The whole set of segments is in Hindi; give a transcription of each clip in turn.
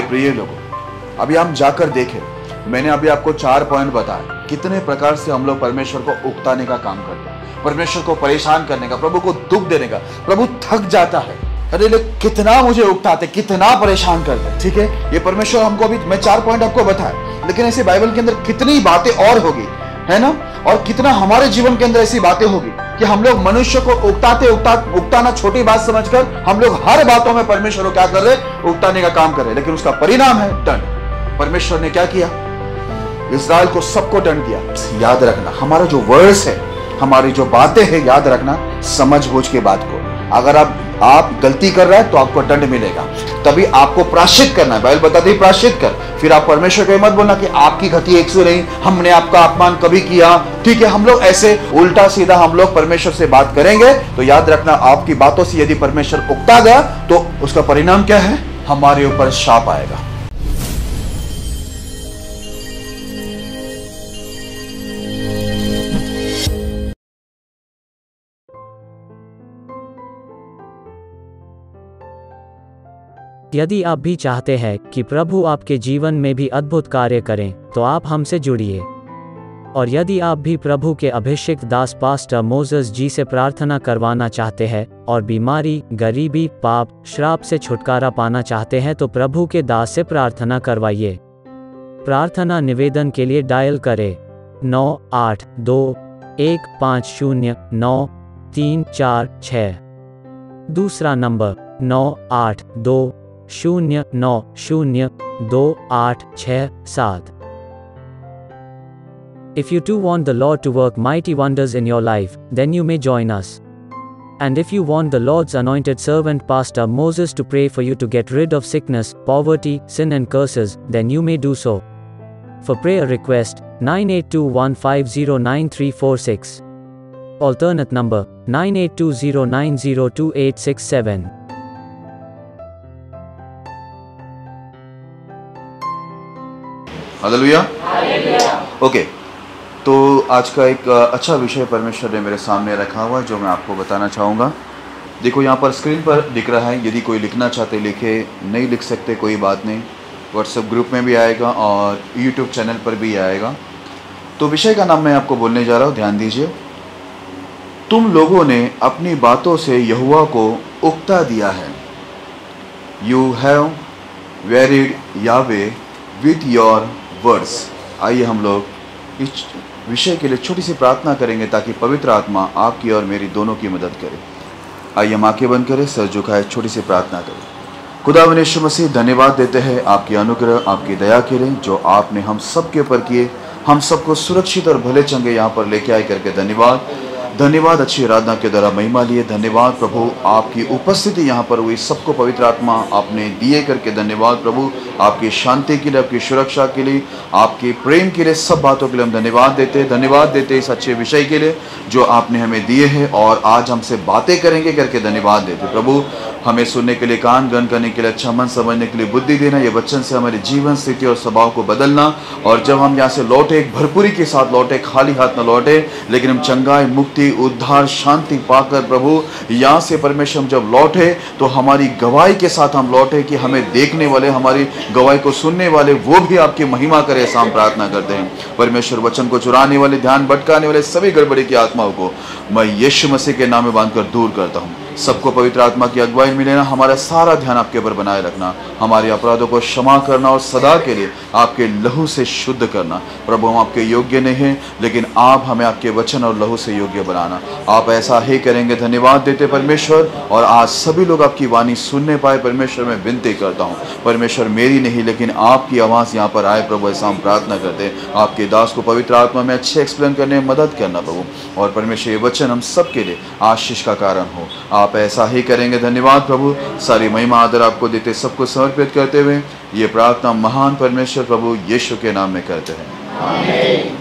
प्रिय लोगों, अभी हम जाकर देखें, मैंने अभी आपको 4 पॉइंट बताए कितने प्रकार से हम लोग परमेश्वर को उकताने का काम करते हैं, परमेश्वर को परेशान करने का, प्रभु को दुख देने का। प्रभु थक जाता है, अरे लोग कितना मुझे उकताते, कितना परेशान करते। ठीक है, ये परमेश्वर हमको, अभी मैं 4 पॉइंट आपको बताया, लेकिन ऐसे बाइबल के अंदर कितनी बातें और होगी, है ना। और कितना हमारे जीवन के अंदर ऐसी बातें होगी कि हम लोग मनुष्य को उकताना छोटी बात समझकर हम लोग हर बातों में परमेश्वर को क्या कर रहे, उकताने का काम कर रहे, लेकिन उसका परिणाम है दंड। परमेश्वर ने क्या किया, इस्राएल को सबको दंड दिया। याद रखना, हमारा जो वर्ड्स है, हमारी जो बातें हैं, याद रखना समझ बूझ के बात को। अगर आप गलती कर रहे हैं तो आपको दंड मिलेगा, तभी आपको प्रायश्चित करना है। बाइबल बताती है प्रायश्चित कर। फिर आप परमेश्वर को मत बोलना कि आपकी गति 100 नहीं, हमने आपका अपमान कभी किया। ठीक है, हम लोग ऐसे उल्टा सीधा हम लोग परमेश्वर से बात करेंगे तो याद रखना, आपकी बातों से यदि परमेश्वर उकता गया तो उसका परिणाम क्या है, हमारे ऊपर शाप आएगा। यदि आप भी चाहते हैं कि प्रभु आपके जीवन में भी अद्भुत कार्य करें, तो आप हमसे जुड़िए। और यदि आप भी प्रभु के अभिषिक्त दास पास्टर मोसेस जी से प्रार्थना करवाना चाहते हैं और बीमारी, गरीबी, पाप, श्राप से छुटकारा पाना चाहते हैं, तो प्रभु के दास से प्रार्थना करवाइए। प्रार्थना निवेदन के लिए डायल करें 9821509346। दूसरा number 9820902867। If you too want the Lord to work mighty wonders in your life, then you may join us. And if you want the Lord's anointed servant Pastor Moses to pray for you to get rid of sickness, poverty, sin and curses, then you may do so. For prayer request, 9821509346. Alternate number, 9820902867. Hallelujah. Okay, तो आज का एक अच्छा विषय परमेश्वर ने मेरे सामने रखा हुआ है जो मैं आपको बताना चाहूँगा। देखो, यहाँ पर स्क्रीन पर दिख रहा है, यदि कोई लिखना चाहते लिखे, नहीं लिख सकते कोई बात नहीं, व्हाट्सएप ग्रुप में भी आएगा और यूट्यूब चैनल पर भी आएगा। तो विषय का नाम मैं आपको बोलने जा रहा हूँ, ध्यान दीजिए। तुम लोगों ने अपनी बातों से यहोवा को उकता दिया है। यू हैव वेरिड यावे विथ योर वर्ड्स। आइए हम लोग इस विषय के लिए छोटी सी प्रार्थना करेंगे ताकि पवित्र आत्मा आपकी और मेरी दोनों की मदद करे। आइए हम आंखें बंद करें, सर झुकाए, छोटी सी प्रार्थना करें। खुदावंद यीशु मसीह, धन्यवाद देते हैं आपकी अनुग्रह, आपकी दया के लिए जो आपने हम सब के ऊपर किए, हम सबको सुरक्षित और भले चंगे यहाँ पर लेके आए करके धन्यवाद। धन्यवाद, अच्छी आराधना के द्वारा महिमा लिए धन्यवाद प्रभु, आपकी उपस्थिति यहाँ पर हुई, सबको पवित्र आत्मा आपने दिए करके धन्यवाद प्रभु। आपकी शांति के लिए, आपकी सुरक्षा के लिए, आपके प्रेम के लिए, सब बातों के लिए हम धन्यवाद देते इस अच्छे विषय के लिए जो आपने हमें दिए हैं और आज हमसे बातें करेंगे करके धन्यवाद देते प्रभु। हमें सुनने के लिए कान, ग्रहण करने के लिए अच्छा मन, समझने के लिए बुद्धि देना, ये वचन से हमारे जीवन, स्थिति और स्वभाव को बदलना। और जब हम यहाँ से लौटे, एक भरपूरी के साथ लौटे, खाली हाथ न लौटे, लेकिन हम चंगाई, मुक्ति, उद्धार, शांति पाकर प्रभु यहाँ से परमेश्वर जब लौटे तो हमारी गवाही के साथ हम लौटे कि हमें देखने वाले, हमारी गवाही को सुनने वाले वो भी आपकी महिमा करे, ऐसा हम प्रार्थना करते हैं परमेश्वर। वचन को चुराने वाले, ध्यान भटकाने वाले सभी गड़बड़ी की आत्माओं को मैं यीशु मसीह के नाम में बांधकर दूर करता हूँ। सबको पवित्र आत्मा की अगुवाई में लेना, हमारा सारा ध्यान आपके ऊपर बनाए रखना, हमारे अपराधों को क्षमा करना और सदा के लिए आपके लहू से शुद्ध करना। प्रभु, हम आपके योग्य नहीं हैं, लेकिन आप हमें आपके वचन और लहू से योग्य बनाना। आप ऐसा ही करेंगे, धन्यवाद देते परमेश्वर। और आज सभी लोग आपकी वाणी सुनने पाए परमेश्वर, मैं विनती करता हूँ परमेश्वर, मेरी नहीं लेकिन आपकी आवाज़ यहाँ पर आए प्रभु, ऐसा हम प्रार्थना करते हैं। आपके दास को पवित्र आत्मा में अच्छे एक्सप्लेन करने में मदद करना प्रभु, और परमेश्वर ये वचन हम सब के लिए आशीष का कारण हो। आप ऐसा ही करेंगे, धन्यवाद प्रभु। सारी महिमा आदर आपको देते, सबको समर्पित करते हुए ये प्रार्थना महान परमेश्वर प्रभु यीशु के नाम में करते हैं, आमीन।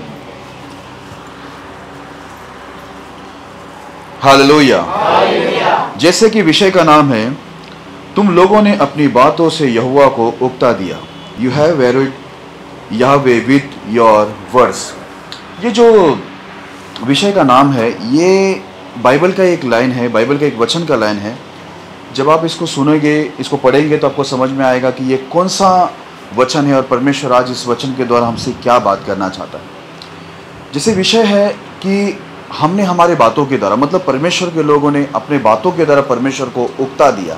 हालेलुया। जैसे कि विषय का नाम है, तुम लोगों ने अपनी बातों से यहोवा को उकता दिया। यू हैव वेरिड यावे विथ योर वर्ड्स। ये जो विषय का नाम है, ये बाइबल का एक लाइन है, बाइबल का एक वचन का लाइन है। जब आप इसको सुनेंगे, इसको पढ़ेंगे तो आपको समझ में आएगा कि ये कौन सा वचन है और परमेश्वर आज इस वचन के द्वारा हमसे क्या बात करना चाहता है। जैसे विषय है कि हमने हमारे बातों के द्वारा, मतलब परमेश्वर के लोगों ने अपने बातों के द्वारा परमेश्वर को उकता दिया,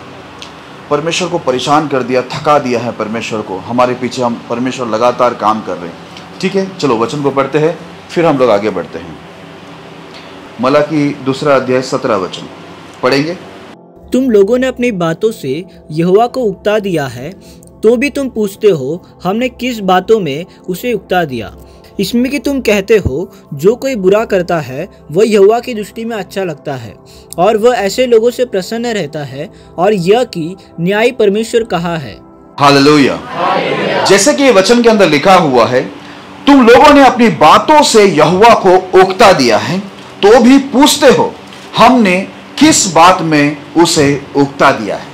परमेश्वर को परेशान कर दिया, थका दिया है परमेश्वर को। हमारे पीछे हम परमेश्वर लगातार काम कर रहे हैं। ठीक है, चलो वचन को पढ़ते हैं, फिर हम लोग आगे बढ़ते हैं। मलाकी 2 अध्याय 17 वचन पढ़ेंगे। तुम लोगों ने अपनी बातों से यहोवा को उकता दिया है, तो भी तुम पूछते हो हमने किस बातों में उसे उकता दिया। इसमें कि तुम कहते हो जो कोई बुरा करता है वह यहोवा की दृष्टि में अच्छा लगता है और वह ऐसे लोगों से प्रसन्न रहता है, और यह कि न्यायी परमेश्वर कहा है। हालेलुया। जैसे कि ये वचन के अंदर लिखा हुआ है, तुम लोगों ने अपनी बातों से यहोवा को उकता दिया है, तो भी पूछते हो हमने किस बात में उसे उकता दिया है।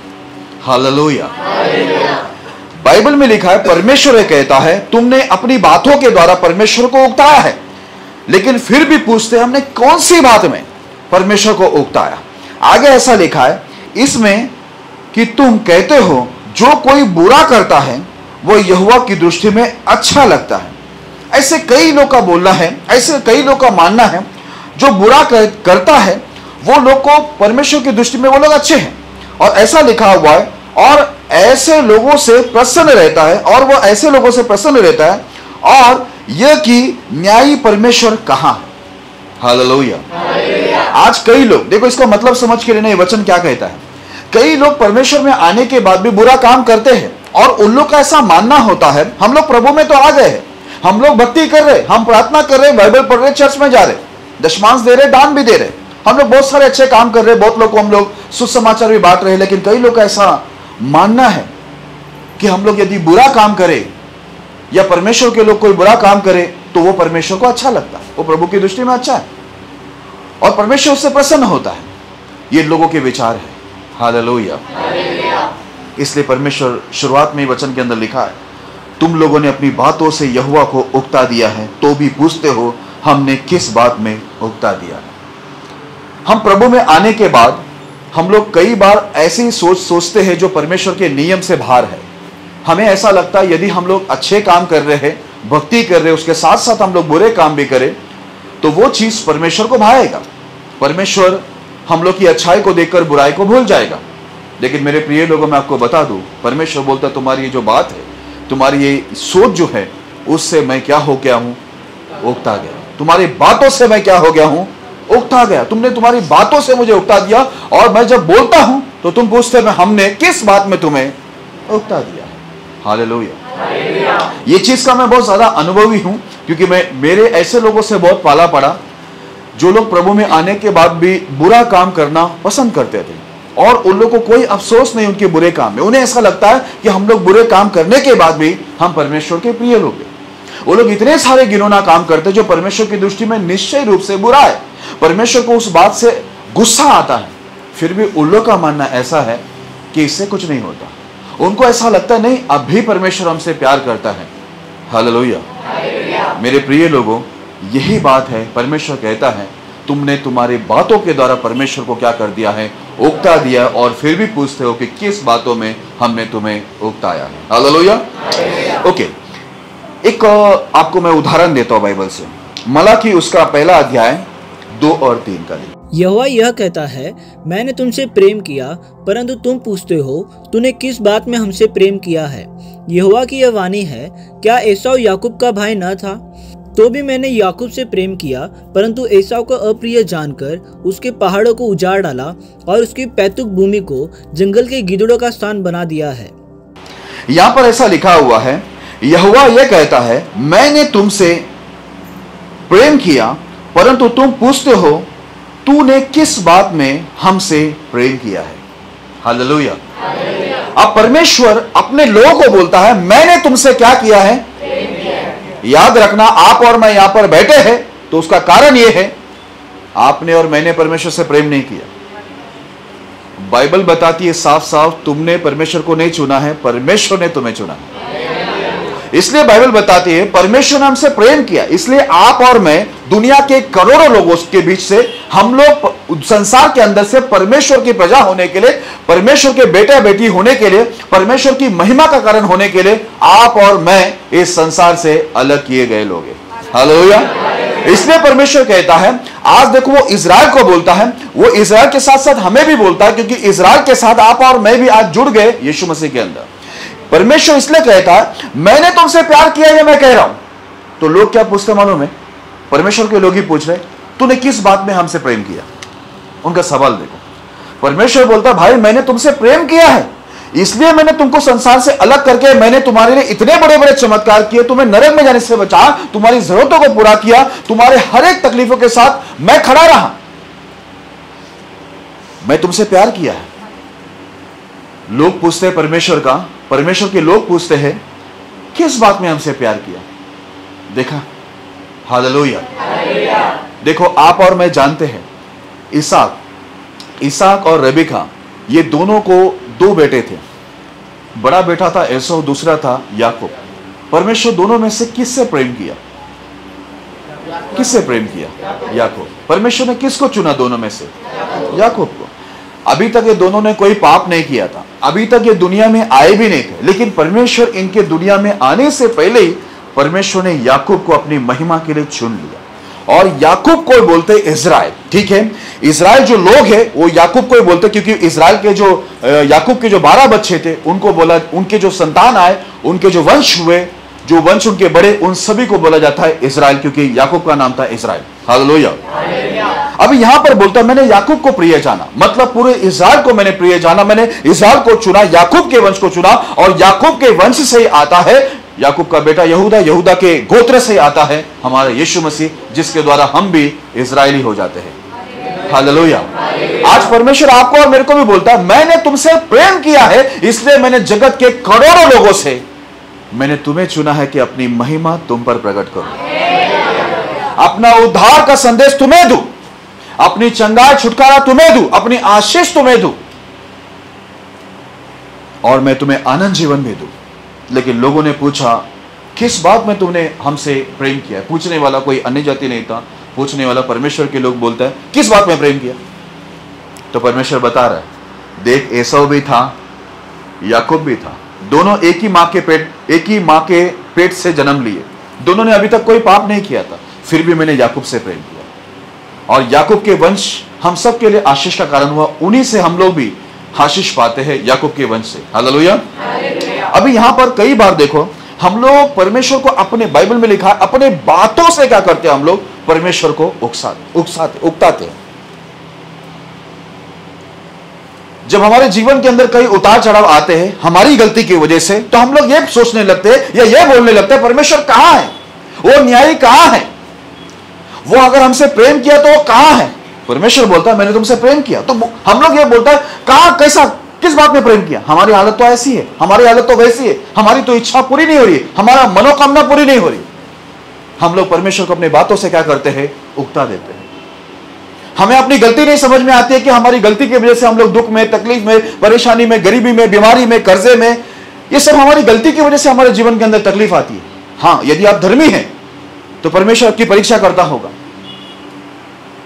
हालेलुया। बाइबल में लिखा है, परमेश्वर कहता है तुमने अपनी बातों के द्वारा परमेश्वर को उकताया है, लेकिन फिर भी पूछते हमने कौन सी बात में परमेश्वर को उकताया। आगे ऐसा लिखा है इसमें कि तुम कहते हो जो कोई बुरा करता है वह यहोवा की दृष्टि में अच्छा लगता है। ऐसे कई लोग का बोलना है, ऐसे कई लोग का मानना है, जो बुरा करता है वो लोग को परमेश्वर की दृष्टि में वो लोग अच्छे हैं। और ऐसा लिखा हुआ है, और ऐसे लोगों से प्रसन्न रहता है, और वो ऐसे लोगों से प्रसन्न रहता है, और यह कि न्यायी परमेश्वर कहाँ है। हालेलुया। आज कई लोग, देखो इसका मतलब समझ के लेना, ये वचन क्या कहता है। कई लोग परमेश्वर में आने के बाद भी बुरा काम करते हैं, और उन लोग का ऐसा मानना होता है हम लोग प्रभु में तो आ गए हैं, हम लोग भक्ति कर रहे, हम प्रार्थना कर रहे, बाइबल पढ़ रहे, चर्च में जा रहे, दशमांश दे रहे, दान भी दे रहे, हम लोग बहुत सारे अच्छे काम कर रहे, बहुत लोग को हम लोग सुसमाचार भी बांट रहे हैं। लेकिन कई लोग का ऐसा मानना है कि हम लोग यदि बुरा काम करें या परमेश्वर के लोग कोई बुरा काम करे तो वो परमेश्वर को अच्छा लगता है, वो प्रभु की दृष्टि में अच्छा है और परमेश्वर उससे प्रसन्न होता है। ये लोगों के विचार है। हालेलुया। इसलिए परमेश्वर शुरुआत में वचन के अंदर लिखा है, तुम लोगों ने अपनी बातों से यहोवा को उकता दिया है, तो भी पूछते हो हमने किस बात में उकता दिया है। हम प्रभु में आने के बाद हम लोग कई बार ऐसी सोचते हैं जो परमेश्वर के नियम से बाहर है। हमें ऐसा लगता है यदि हम लोग अच्छे काम कर रहे हैं, भक्ति कर रहे हैं, उसके साथ साथ हम लोग बुरे काम भी करें तो वो चीज परमेश्वर को भाएगा। परमेश्वर हम लोग की अच्छाई को देखकर बुराई को भूल जाएगा। लेकिन मेरे प्रिय लोगों, मैं आपको बता दूं, परमेश्वर बोलता तुम्हारी ये जो बात है, तुम्हारी ये सोच जो है, उससे मैं क्या हो गया हूं, उकता गया। तुम्हारी बातों से मैं क्या हो गया हूं, उकता गया। तुमने तुम्हारी बातों से मुझे उकता दिया, और मैं जब बोलता हूं तो तुम पूछते हैं हमने किस बात में तुम्हें उकता दिया है। हालेलुया। ये चीज का मैं बहुत ज्यादा अनुभवी हूं, क्योंकि मैं मेरे ऐसे लोगों से बहुत पाला पड़ा जो लोग प्रभु में आने के बाद भी बुरा काम करना पसंद करते थे, और उन लोगों को कोई अफसोस नहीं उनके बुरे काम में। उन्हें ऐसा लगता है कि हम लोग बुरे काम करने के बाद भी हम परमेश्वर के प्रिय लोग हैं। वो लोग इतने सारे घिनौना काम करते जो परमेश्वर की दृष्टि में निश्चय रूप से बुरा है। परमेश्वर को उस बात से गुस्सा आता है, फिर भी उन लोग का मानना ऐसा है कि इससे कुछ नहीं होता। उनको ऐसा लगता है नहीं, अब भी परमेश्वर हमसे प्यार करता है। हालेलुया। मेरे प्रिय लोगों, यही बात है। परमेश्वर कहता है तुमने तुम्हारी बातों के द्वारा परमेश्वर को क्या कर दिया है, उकता दिया, और फिर भी पूछते हो कि किस बातों में हमने तुम्हें उकताया है। हालेलुया। ओके, एक आपको मैं उदाहरण देता हूं बाइबल से। मलाकी उसका 1 अध्याय 2 और 3 का। यहोवा यह कहता है, मैंने तुमसे प्रेम किया, परंतु तुम पूछते हो तूने किस बात में हमसे प्रेम किया है। यहोवा की यह वाणी है, क्या एसाव याकूब का भाई न था? तो भी मैंने याकूब से प्रेम किया, परंतु एसाव को अप्रिय जानकर उसके पहाड़ों को उजाड़ डाला और उसकी पैतृक भूमि को जंगल के गिदड़ों का स्थान बना दिया है। यहां पर ऐसा लिखा हुआ है, यहोवा यह कहता है, मैंने तुमसे प्रेम किया, परंतु तुम पूछते हो तूने किस बात में हमसे प्रेम किया है। हालेलुया। अब परमेश्वर अपने लोगों को बोलता है, मैंने तुमसे क्या किया है, याद रखना, आप और मैं यहां पर बैठे हैं तो उसका कारण यह है आपने और मैंने परमेश्वर से प्रेम नहीं किया। बाइबल बताती है साफ साफ, तुमने परमेश्वर को नहीं चुना है, परमेश्वर ने तुम्हें चुना है। इसलिए बाइबल बताती है परमेश्वर ने हमसे प्रेम किया, इसलिए आप और मैं दुनिया के करोड़ों लोगों के बीच से, हम लोग संसार के अंदर से परमेश्वर की प्रजा होने के लिए, परमेश्वर के बेटा बेटी होने के लिए, परमेश्वर की महिमा का कारण होने के लिए आप और मैं इस संसार से अलग किए गए लोग हैं। हालेलुया। इसलिए परमेश्वर कहता है, आज देखो वो इजराइल को बोलता है, वो इजराइल के साथ साथ हमें भी बोलता है, क्योंकि इजराइल के साथ आप और मैं भी आज जुड़ गए यीशु मसीह के अंदर। परमेश्वर इसलिए कहता है मैंने तुमसे प्यार किया, ये मैं कह रहा हूं। तो लोग क्या पूछते मालूम है? परमेश्वर के लोग ही पूछ रहे, तूने किस बात में हमसे प्रेम किया? उनका सवाल देखो। परमेश्वर बोलता भाई मैंने तुमसे प्रेम किया है, इसलिए मैंने तुमको संसार से अलग करके मैंने तुम्हारे लिए इतने बड़े बड़े चमत्कार किए, तुम्हें नरक में जाने से बचा, तुम्हारी जरूरतों को पूरा किया, तुम्हारे हर एक तकलीफों के साथ मैं खड़ा रहा। मैं तुमसे प्यार किया है। लोग पूछते हैं परमेश्वर के लोग पूछते हैं किस बात में हमसे प्यार किया? देखा? हालेलुया। देखो आप और मैं जानते हैं इसहाक और रेबेका, ये दोनों को दो बेटे थे। बड़ा बेटा था एसौ, दूसरा था याकूब। परमेश्वर दोनों में से किससे प्रेम किया? किससे प्रेम किया? याकूब। परमेश्वर ने किसको चुना दोनों में से? याकूब को। अभी तक ये दोनों ने कोई पाप नहीं किया था, अभी तक ये दुनिया में आए भी नहीं थे, लेकिन परमेश्वर इनके दुनिया में आने से पहले ही परमेश्वर ने याकूब को अपनी महिमा के लिए चुन लिया। और याकूब को बोलते इजराइल। ठीक है, इजराइल जो लोग हैं वो याकूब को ही बोलते, क्योंकि इजराइल के जो याकूब के जो 12 बच्चे थे उनको बोला, उनके जो संतान आए, उनके जो वंश हुए, जो वंश उनके बड़े, उन सभी को बोला जाता है इजराइल, क्योंकि याकूब का नाम था इजराइल। हालेलुया। अभी यहां पर बोलता है मैंने याकूब को प्रिय जाना, मतलब पूरे इजराइल को मैंने प्रिय जाना, मैंने इजराइल को चुना, याकूब के वंश को चुना, और याकूब के वंश से ही आता है याकूब का बेटा यहूदा, यहूदा के गोत्र से आता है हमारा यीशु मसीह, जिसके द्वारा हम भी इजरायली हो जाते हैं। हालेलुया। आज परमेश्वर आपको और मेरे को भी बोलता है मैंने तुमसे प्रेम किया है, इसलिए मैंने जगत के करोड़ों लोगों से मैंने तुम्हें चुना है कि अपनी महिमा तुम पर प्रकट करूं, अपना उद्धार का संदेश तुम्हें दूं, अपनी चंगाई छुटकारा तुम्हें दूं, अपनी आशीष तुम्हें दूं, और मैं तुम्हें आनंद जीवन भी दूं। लेकिन लोगों ने पूछा किस बात में तुमने हमसे प्रेम किया? पूछने वाला कोई अन्य जाति नहीं था, पूछने वाला परमेश्वर के लोग बोलता है किस बात में प्रेम किया? तो परमेश्वर बता रहा है देख एसाव भी था, याकूब भी था, दोनों एक ही मां के पेट से जन्म लिए, दोनों ने अभी तक कोई पाप नहीं किया था, फिर भी मैंने याकूब से प्रेम किया। और याकूब के वंश हम सब के लिए आशीष का कारण हुआ, उन्हीं से हम लोग भी आशीष पाते हैं, याकूब के वंश से। हालेलुया। अभी यहां पर कई बार देखो हम लोग परमेश्वर को, अपने बाइबल में लिखा है, अपने बातों से क्या करते हैं? हम लोग परमेश्वर को उकसाते हैं। जब हमारे जीवन के अंदर कई उतार चढ़ाव आते हैं हमारी गलती की वजह से, तो हम लोग ये सोचने लगते हैं या ये बोलने लगते हैं परमेश्वर कहां है, वो न्यायी कहां है, वो अगर हमसे प्रेम किया तो वो कहां है? परमेश्वर बोलता है मैंने तुमसे प्रेम किया। तो हम लोग ये बोलता है कहां, कैसा, किस बात में प्रेम किया? हमारी हालत तो ऐसी है, हमारी हालत तो वैसी है, हमारी तो इच्छा पूरी नहीं हो रही, हमारा मनोकामना पूरी नहीं हो रही। हम लोग परमेश्वर को अपनी बातों से क्या करते हैं? उकता देते हैं। हमें अपनी गलती नहीं समझ में आती है कि हमारी गलती की वजह से हम लोग दुख में, तकलीफ में, परेशानी में, गरीबी में, बीमारी में, कर्जे में, ये सब हमारी गलती की वजह से हमारे जीवन के अंदर तकलीफ आती है। हाँ, यदि आप धर्मी हैं तो परमेश्वर आपकी परीक्षा करता होगा,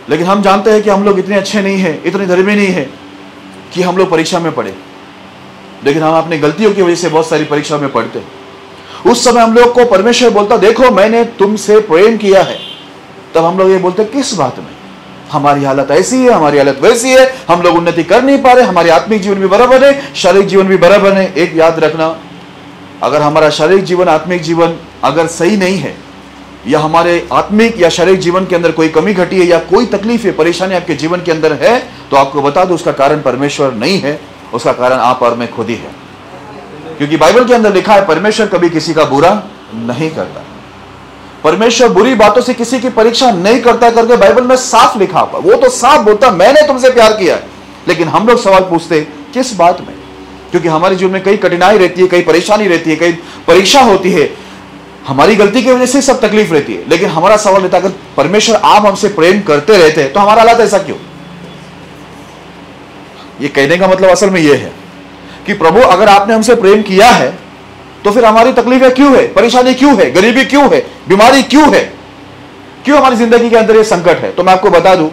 लेकिन हम जानते हैं कि हम लोग इतने अच्छे नहीं हैं, इतने धर्मी नहीं है कि हम लोग परीक्षा में पढ़े, लेकिन हम अपनी गलतियों की वजह से बहुत सारी परीक्षा में पढ़ते हैं। उस समय हम लोग को परमेश्वर बोलता देखो मैंने तुमसे प्रेम किया है, तब हम लोग ये बोलते किस बात में? हमारी हालत ऐसी है, हमारी हालत वैसी है, हम लोग उन्नति कर नहीं पा रहे, हमारी आत्मिक जीवन भी बराबर है, शारीरिक जीवन भी बराबर है। एक याद रखना, अगर हमारा शारीरिक जीवन, आत्मिक जीवन अगर सही नहीं है, या हमारे आत्मिक या शारीरिक जीवन के अंदर कोई कमी घटी है, या कोई तकलीफ है, परेशानी आपके जीवन के अंदर है, तो आपको बता दो उसका कारण परमेश्वर नहीं है, उसका कारण आप और मैं खुद ही है। क्योंकि बाइबल के अंदर लिखा है परमेश्वर कभी किसी का बुरा नहीं करता, परमेश्वर बुरी बातों से किसी की परीक्षा नहीं करता करके बाइबल में साफ लिखा हुआ। वो तो साफ बोलता मैंने तुमसे प्यार किया है, लेकिन हम लोग सवाल पूछते किस बात में? क्योंकि हमारे जीवन में कई कठिनाई रहती है, कई परेशानी रहती है, कई परीक्षा होती है, हमारी गलती की वजह से सब तकलीफ रहती है। लेकिन हमारा सवाल रहता है अगर परमेश्वर आप हमसे प्रेम करते रहते तो हमारा हालत ऐसा क्यों? ये कहने का मतलब असल में यह है कि प्रभु अगर आपने हमसे प्रेम किया है तो फिर हमारी तकलीफें क्यों है, परेशानी क्यों है, गरीबी क्यों है, बीमारी क्यों है, क्यों हमारी जिंदगी के अंदर ये संकट है? तो मैं आपको बता दूं,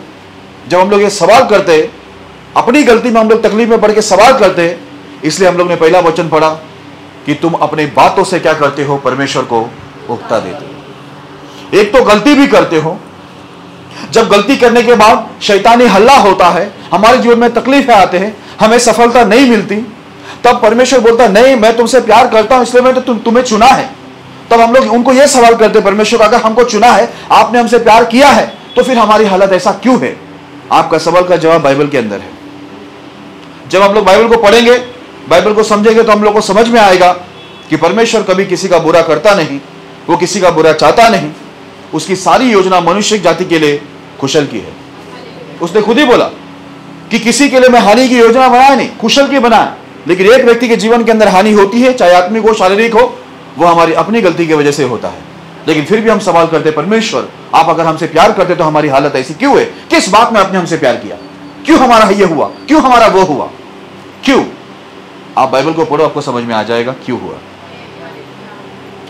जब हम लोग ये सवाल करते हैं, अपनी गलती में हम लोग तकलीफ में पड़ के सवाल करते हैं, इसलिए हम लोग ने पहला वचन पढ़ा कि तुम अपनी बातों से क्या करते हो, परमेश्वर को उकता देते हो। एक तो गलती भी करते हो, जब गलती करने के बाद शैतानी हल्ला होता है, हमारे जीवन में तकलीफें आते हैं, हमें सफलता नहीं मिलती, तब परमेश्वर बोलता है नहीं मैं तुमसे प्यार करता हूं इसलिए मैंने तुम्हें चुना है। तब हम लोग उनको यह सवाल करते परमेश्वर अगर हमको चुना है, आपने हमसे प्यार किया है, तो फिर हमारी हालत ऐसा क्यों है? आपका सवाल का जवाब बाइबल के अंदर है। जब हम लोग बाइबल को पढ़ेंगे, बाइबल को समझेंगे, तो हम लोग को समझ में आएगा कि परमेश्वर कभी किसी का बुरा करता नहीं, वो किसी का बुरा चाहता नहीं, उसकी सारी योजना मनुष्य जाति के लिए कुशल की है। उसने खुद ही बोला कि किसी के लिए मैं हानि की योजना बनाया नहीं, कुशल की बनाया। लेकिन एक व्यक्ति के जीवन के अंदर हानि होती है, चाहे आत्मिक हो शारीरिक हो, वो हमारी अपनी गलती की वजह से होता है। लेकिन फिर भी हम सवाल करते परमेश्वर आप अगर हमसे प्यार करते तो हमारी हालत ऐसी क्यों है? किस बात में आपने हमसे प्यार किया? क्यों हमारा ये हुआ, क्यों हमारा वो हुआ, क्यों? आप बाइबल को पढ़ो, आपको समझ में आ जाएगा क्यों हुआ।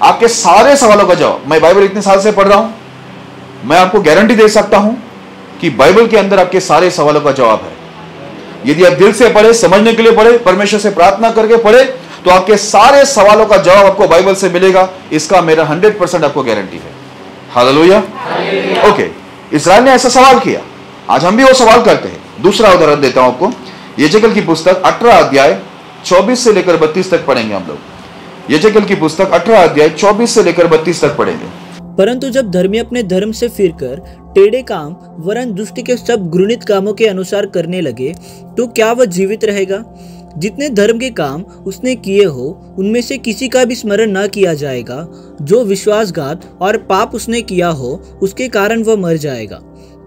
आपके सारे सवालों का जवाब, मैं बाइबल इतने साल से पढ़ रहा हूं, मैं आपको गारंटी दे सकता हूं कि बाइबल के अंदर आपके सारे सवालों का जवाब है। यदि आप दिल से पढ़े, समझने के लिए पढ़े, परमेश्वर से प्रार्थना करके पढ़े, तो आपके सारे सवालों का जवाब आपको बाइबल से मिलेगा। इसका मेरा 100% आपको गारंटी है। हालेलुया। ओके, इस्राएल ने ऐसा सवाल किया, आज हम भी वो सवाल करते हैं। दूसरा उदाहरण देता हूं आपको, यजेकिएल की पुस्तक 18 अध्याय 24 से लेकर 32 तक पढ़ेंगे हम लोग। यजेकिएल की पुस्तक 18 अध्याय 24 से लेकर 32 तक पढ़ेंगे। परंतु जब धर्मी अपने धर्म से फिरकर टेढ़े काम वरन दुष्ट के सब घृणित कामों के अनुसार करने लगे, तो क्या वह जीवित रहेगा? जितने धर्म के काम उसने किए हो, उनमें से किसी का भी स्मरण न किया जाएगा। जो विश्वासघात और पाप उसने किया हो, उसके कारण वह मर जाएगा।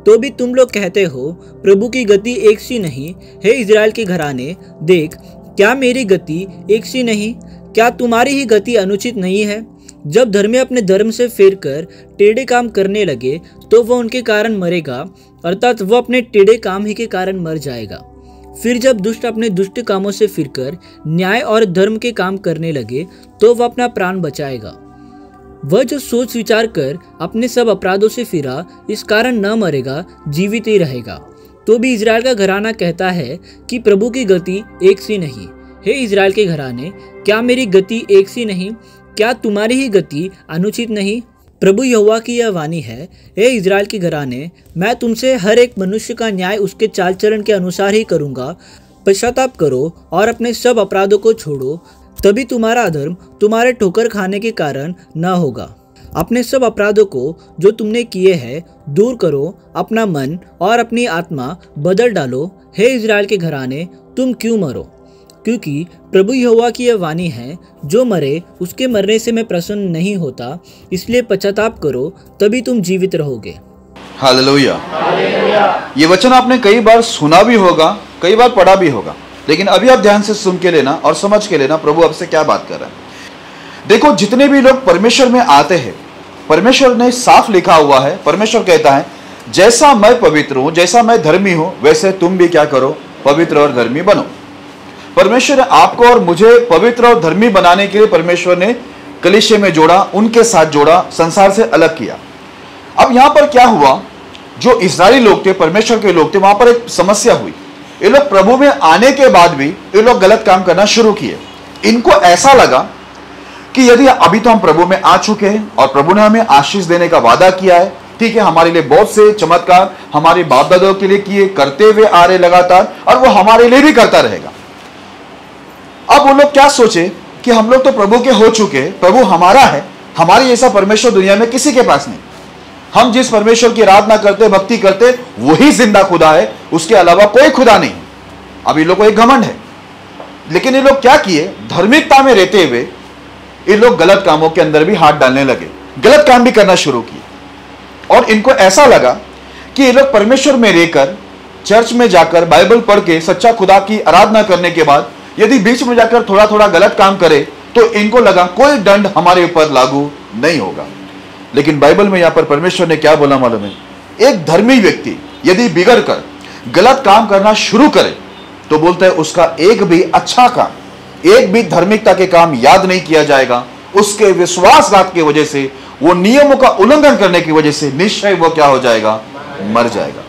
तो भी तुम लोग कहते हो प्रभु की गति एक सी नहीं। हे इजराइल के घराने, देख क्या मेरी गति एक सी नहीं? क्या तुम्हारी ही गति अनुचित नहीं है? जब धर्मी अपने धर्म से फिरकर टेढ़े काम करने लगे, तो वह उनके कारण मरेगा, अर्थात वह अपने टेढ़े काम ही के कारण मर जाएगा। फिर जब दुष्ट अपने दुष्ट कामों से फिरकर न्याय और धर्म के काम करने लगे, तो वह अपना प्राण बचाएगा। वह जो सोच विचार कर अपने सब अपराधों से फिरा, इस कारण न मरेगा, जीवित ही रहेगा। तो भी इजराइल का घराना कहता है कि प्रभु की गति एक सी नहीं। हे इजराइल के घराने, क्या मेरी गति एक सी नहीं? क्या तुम्हारी ही गति अनुचित नहीं? प्रभु यहोवा की यह वाणी है, हे इजराइल के घराने, मैं तुमसे हर एक मनुष्य का न्याय उसके चाल चलन के अनुसार ही करूँगा। पश्चाताप करो और अपने सब अपराधों को छोड़ो, तभी तुम्हारा अधर्म तुम्हारे ठोकर खाने के कारण न होगा। अपने सब अपराधों को जो तुमने किए हैं दूर करो, अपना मन और अपनी आत्मा बदल डालो। हे इजराइल के घराने, तुम क्यों मरो? क्योंकि प्रभु यहोवा की यह वाणी है, जो मरे उसके मरने से मैं प्रसन्न नहीं होता, इसलिए पश्चाताप करो, तभी तुम जीवित रहोगे। हालेलुया। ये वचन आपने कई बार सुना भी होगा, कई बार पढ़ा भी होगा, लेकिन अभी आप ध्यान से सुन के लेना और समझ के लेना प्रभु आपसे क्या बात कर रहा है। देखो, जितने भी लोग परमेश्वर में आते हैं, परमेश्वर ने साफ लिखा हुआ है, परमेश्वर कहता है जैसा मैं पवित्र हूं, जैसा मैं धर्मी हूं, वैसे तुम भी क्या करो, पवित्र और धर्मी बनो। परमेश्वर ने आपको और मुझे पवित्र और धर्मी बनाने के लिए परमेश्वर ने कलीसिया में जोड़ा, उनके साथ जोड़ा, संसार से अलग किया। अब यहां पर क्या हुआ, जो इस्राएली लोग थे, परमेश्वर के लोग थे, वहां पर एक समस्या हुई। ये लोग प्रभु में आने के बाद भी ये लोग गलत काम करना शुरू किए। इनको ऐसा लगा कि यदि अभी तो हम प्रभु में आ चुके हैं और प्रभु ने हमें आशीष देने का वादा किया है, ठीक है, हमारे लिए बहुत से चमत्कार हमारे बाप दादाओं के लिए किए, करते हुए आ रहे लगातार, और वो हमारे लिए भी करता रहेगा। अब वो लोग क्या सोचे कि हम लोग तो प्रभु के हो चुके, प्रभु हमारा है, हमारे जैसा परमेश्वर दुनिया में किसी के पास नहीं। हम जिस परमेश्वर की आराधना करते, भक्ति करते, वही जिंदा खुदा है, उसके अलावा कोई खुदा नहीं। अब ये लोग को एक घमंड है। लेकिन ये लोग क्या किए, धार्मिकता में रहते हुए ये लोग गलत कामों के अंदर भी हाथ डालने लगे, गलत काम भी करना शुरू किए। और इनको ऐसा लगा कि ये लोग परमेश्वर में रहकर, चर्च में जाकर, बाइबल पढ़ के, सच्चा खुदा की आराधना करने के बाद यदि बीच में जाकर थोड़ा थोड़ा गलत काम करे, तो इनको लगा कोई दंड हमारे ऊपर लागू नहीं होगा। लेकिन बाइबल में यहां पर परमेश्वर ने क्या बोला मालूम है? एक धर्मी व्यक्ति यदि बिगड़ कर गलत काम करना शुरू करे, तो बोलता है उसका एक भी अच्छा काम एक भी धार्मिकता के काम याद नहीं किया जाएगा, उसके विश्वासघात की वजह से, वो नियमों का उल्लंघन करने की वजह से निश्चय वो क्या हो जाएगा, मर जाएगा।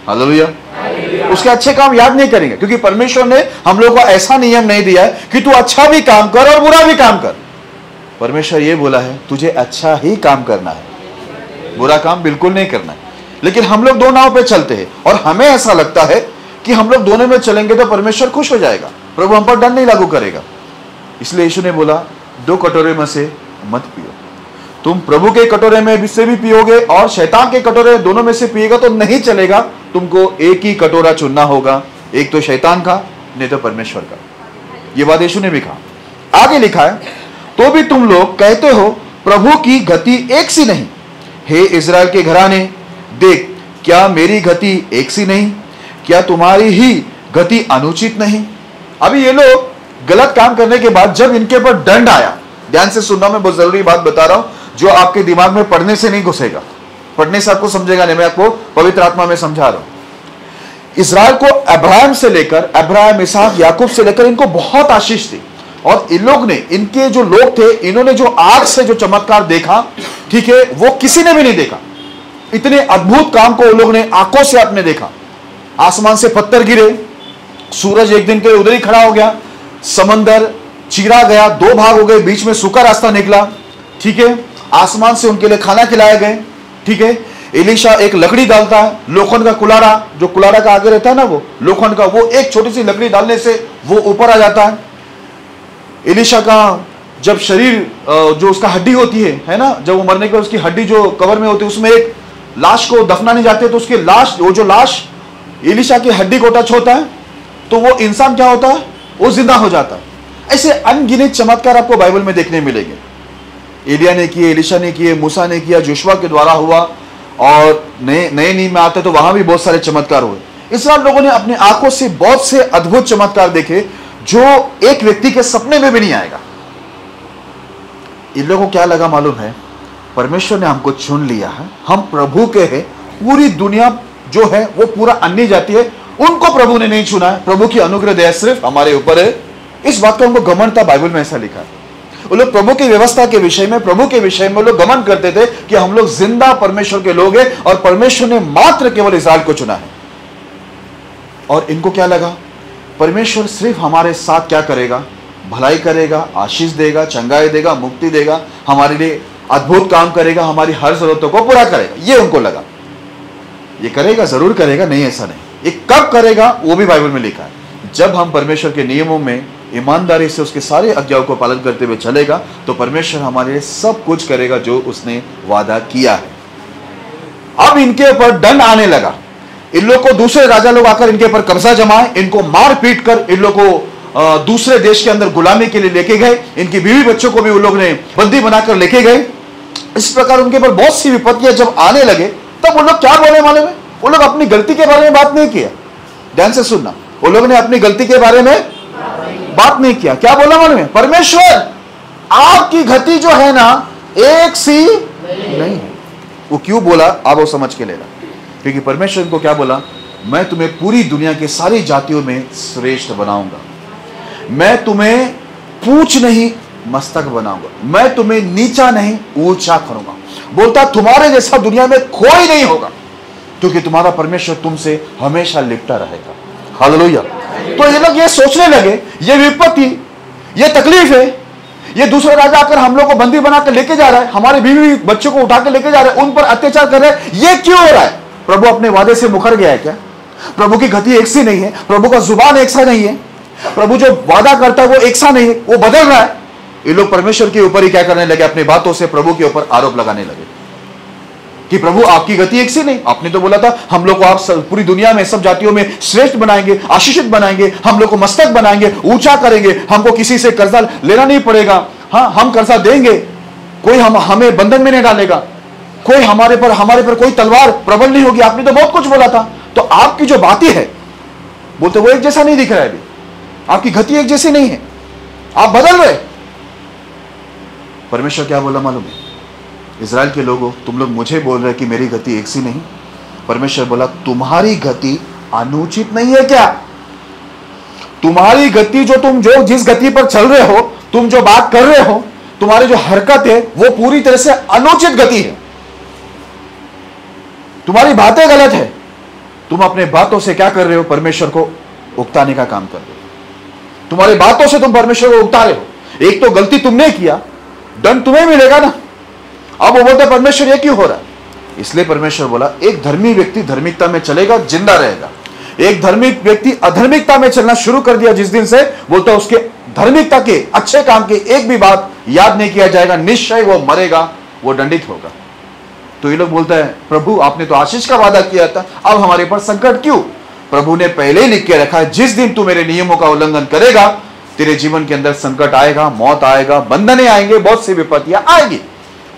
हालेलुया। उसके अच्छे काम याद नहीं करेंगे, क्योंकि परमेश्वर ने हम लोगों को ऐसा नियम नहीं दिया है कि तू अच्छा भी काम कर और बुरा भी काम कर। परमेश्वर ये बोला है तुझे अच्छा ही काम करना है, बुरा काम बिल्कुल नहीं करना है। लेकिन हम लोग दो नाव पे चलते हैं और हमें ऐसा लगता है कि हम लोग दोनों में चलेंगे तो परमेश्वर खुश हो जाएगा, प्रभु हम पर दंड नहीं लागू करेगा। इसलिए यीशु ने बोला दो कटोरे में से मत पियो। तुम प्रभु के कटोरे में से भी पियोगे और शैतान के कटोरे दोनों में से पिएगा तो नहीं चलेगा, तुमको एक ही कटोरा चुनना होगा, एक तो शैतान का नहीं तो परमेश्वर का। ये बात यीशु ने भी कहा। आगे लिखा है तो भी तुम लोग कहते हो प्रभु की गति एक सी नहीं। हे इजराइल के घराने, देख क्या मेरी गति एक सी नहीं, क्या तुम्हारी ही गति अनुचित नहीं। अभी ये लोग गलत काम करने के बाद जब इनके ऊपर दंड आया, ध्यान से सुनना, मैं बहुत जरूरी बात बता रहा हूं जो आपके दिमाग में पढ़ने से नहीं घुसेगा, पढ़ने से आपको समझेगा नहीं, मैं आपको पवित्र आत्मा में समझा रहा हूं। इजराइल को अब्राहम से लेकर, अब्राहम, इसहाक, याकूब से लेकर इनको बहुत आशीष थी और इन लोग ने, इनके जो लोग थे, इन्होंने जो आग से जो चमत्कार देखा, ठीक है, वो किसी ने भी नहीं देखा। इतने अद्भुत काम को उन लोग ने आंखों से आपने देखा। आसमान से पत्थर गिरे, सूरज एक दिन के उधर ही खड़ा हो गया, समंदर चीरा गया, दो भाग हो गए, बीच में सूखा रास्ता निकला, ठीक है, आसमान से उनके लिए खाना खिलाए गए, ठीक है। एलीशा एक लकड़ी डालता है, लोखंड का कुलारा, जो कुलारा का आगे रहता है ना, वो लोखंड का, वो एक छोटी सी लकड़ी डालने से वो ऊपर आ जाता है। एलीशा का जब शरीर, जो उसका हड्डी होती है ना, जब वो मरने के बाद उसकी हड्डी जो कवर में होती है, उसमें एक लाश को दफनाने जाते हैं तो उसकी लाश, वो जो लाश एलीशा की हड्डी को टच होता है तो वो इंसान क्या होता है, वो जिंदा हो जाता है। ऐसे अनगिनत चमत्कार आपको बाइबल में देखने मिलेंगे। एलिया ने किए, एलीशा ने किए, मूसा ने किया, जोशुआ के द्वारा हुआ, और नए नियम में आते तो वहां भी बहुत सारे चमत्कार हुए। इसराइल लोगों ने अपनी आंखों से बहुत से अद्भुत चमत्कार देखे जो एक व्यक्ति के सपने में भी नहीं आएगा। इन लोगों को क्या लगा मालूम है, परमेश्वर ने हमको चुन लिया है, हम प्रभु के हैं, पूरी दुनिया जो है वो पूरा अन्य जाति है, उनको प्रभु ने नहीं चुना है, प्रभु की अनुग्रह दया सिर्फ हमारे ऊपर है। इस बात का उनको घमंड था, बाइबल में ऐसा लिखा है। वो लोग प्रभु की व्यवस्था के विषय में, प्रभु के विषय में लोग घमंड करते थे कि हम लोग जिंदा परमेश्वर के लोग हैं और परमेश्वर ने मात्र केवल इस्राएल को चुना है। और इनको क्या लगा, परमेश्वर सिर्फ हमारे साथ क्या करेगा, भलाई करेगा, आशीष देगा, चंगाई देगा, मुक्ति देगा, हमारे लिए अद्भुत काम करेगा, हमारी हर जरूरतों को पूरा करेगा। ये उनको लगा। ये करेगा, जरूर करेगा, नहीं ऐसा नहीं। ये कब करेगा वो भी बाइबल में लिखा है, जब हम परमेश्वर के नियमों में ईमानदारी से उसके सारे आज्ञाओं को पालन करते हुए चलेगा तो परमेश्वर हमारे लिए सब कुछ करेगा जो उसने वादा किया है। अब इनके ऊपर दंड आने लगा। इन लोग को दूसरे राजा लोग आकर इनके ऊपर कब्जा जमाए, इनको मार पीट कर इन लोग को दूसरे देश के अंदर गुलामी के लिए लेके गए। इनकी बीवी बच्चों को भी उन लोग ने बंदी बनाकर लेके गए। इस प्रकार उनके ऊपर बहुत सी विपत्तियां जब आने लगे तब वो लोग क्या बोले मालूम है, वो लोग अपनी गलती के बारे में बात नहीं किया। ध्यान से सुनना, वो लोग ने अपनी गलती के बारे में बात नहीं किया। क्या बोला मालूम है, परमेश्वर आपकी गति जो है ना एक सी नहीं है। वो क्यों बोला आप वो समझ के लेना, क्योंकि परमेश्वर को क्या बोला, मैं तुम्हें पूरी दुनिया के सारी जातियों में श्रेष्ठ बनाऊंगा, मैं तुम्हें पूंछ नहीं मस्तक बनाऊंगा, मैं तुम्हें नीचा नहीं ऊंचा करूंगा। बोलता तुम्हारे जैसा दुनिया में कोई नहीं होगा, क्योंकि तुम्हारा परमेश्वर तुमसे हमेशा लिपटा रहेगा। हालेलुया। तो ये लोग ये सोचने लगे, ये विपत्ति, ये तकलीफ है, ये दूसरा राजा आकर हम लोग को बंदी बनाकर लेके जा रहा है, हमारे बीवी बच्चों को उठा कर लेके जा रहा है, उन पर अत्याचार कर रहा है, ये क्यों हो रहा है? प्रभु अपने वादे से मुकर गया है क्या? प्रभु की गति एक सी नहीं है, प्रभु का जुबान एक सा नहीं है, प्रभु जो वादा करता है वो एक सा नहीं है, वो बदल रहा है। ये लोग परमेश्वर के ऊपर ही क्या करने लगे, अपनी बातों से प्रभु के ऊपर आरोप लगाने लगे कि प्रभु आपकी गति एक सी नहीं, आपने तो बोला था हम लोग को आप पूरी दुनिया में सब जातियों में श्रेष्ठ बनाएंगे, आशीषित बनाएंगे, हम लोग को मस्तक बनाएंगे, ऊंचा करेंगे, हमको किसी से कर्जा लेना नहीं पड़ेगा, हाँ हम कर्जा देंगे, कोई हमें बंधन में नहीं डालेगा, कोई हमारे पर कोई तलवार प्रबल नहीं होगी। आपने तो बहुत कुछ बोला था। तो आपकी जो बातें है बोलते वो एक जैसा नहीं दिख रहा है, अभी आपकी गति एक जैसी नहीं है, आप बदल रहे। परमेश्वर क्या बोला मालूम है, इजराइल के लोगों तुम लोग मुझे बोल रहे कि मेरी गति एक सी नहीं। परमेश्वर बोला तुम्हारी गति अनुचित नहीं है क्या? तुम्हारी गति जो जिस गति पर चल रहे हो, तुम जो बात कर रहे हो, तुम्हारी जो हरकत है वो पूरी तरह से अनुचित गति है। तुम्हारी बातें गलत है। तुम अपने बातों से क्या कर रहे हो? परमेश्वर को उकताने का काम कर रहे हो। तुम्हारी बातों से तुम परमेश्वर को उकता रहे हो। एक तो गलती तुमने किया, दंड तुम्हें मिलेगा ना। अब वो बोलते परमेश्वर ये क्यों हो रहा है? इसलिए परमेश्वर बोला एक धर्मी व्यक्ति धार्मिकता में चलेगा, जिंदा रहेगा। एक धार्मिक व्यक्ति अधर्मिकता में चलना शुरू कर दिया जिस दिन से, बोलता उसके धार्मिकता के अच्छे काम की एक भी बात याद नहीं किया जाएगा, निश्चय वो मरेगा, वो दंडित होगा। तो ये लोग बोलते हैं प्रभु आपने तो आशीष का वादा किया था, अब हमारे पर संकट क्यों? प्रभु ने पहले ही लिख के रखा है, जिस दिन तू मेरे नियमों का उल्लंघन करेगा तेरे जीवन के अंदर संकट आएगा, मौत आएगा, बंधने आएंगे, बहुत सी विपत्तियां आएगी।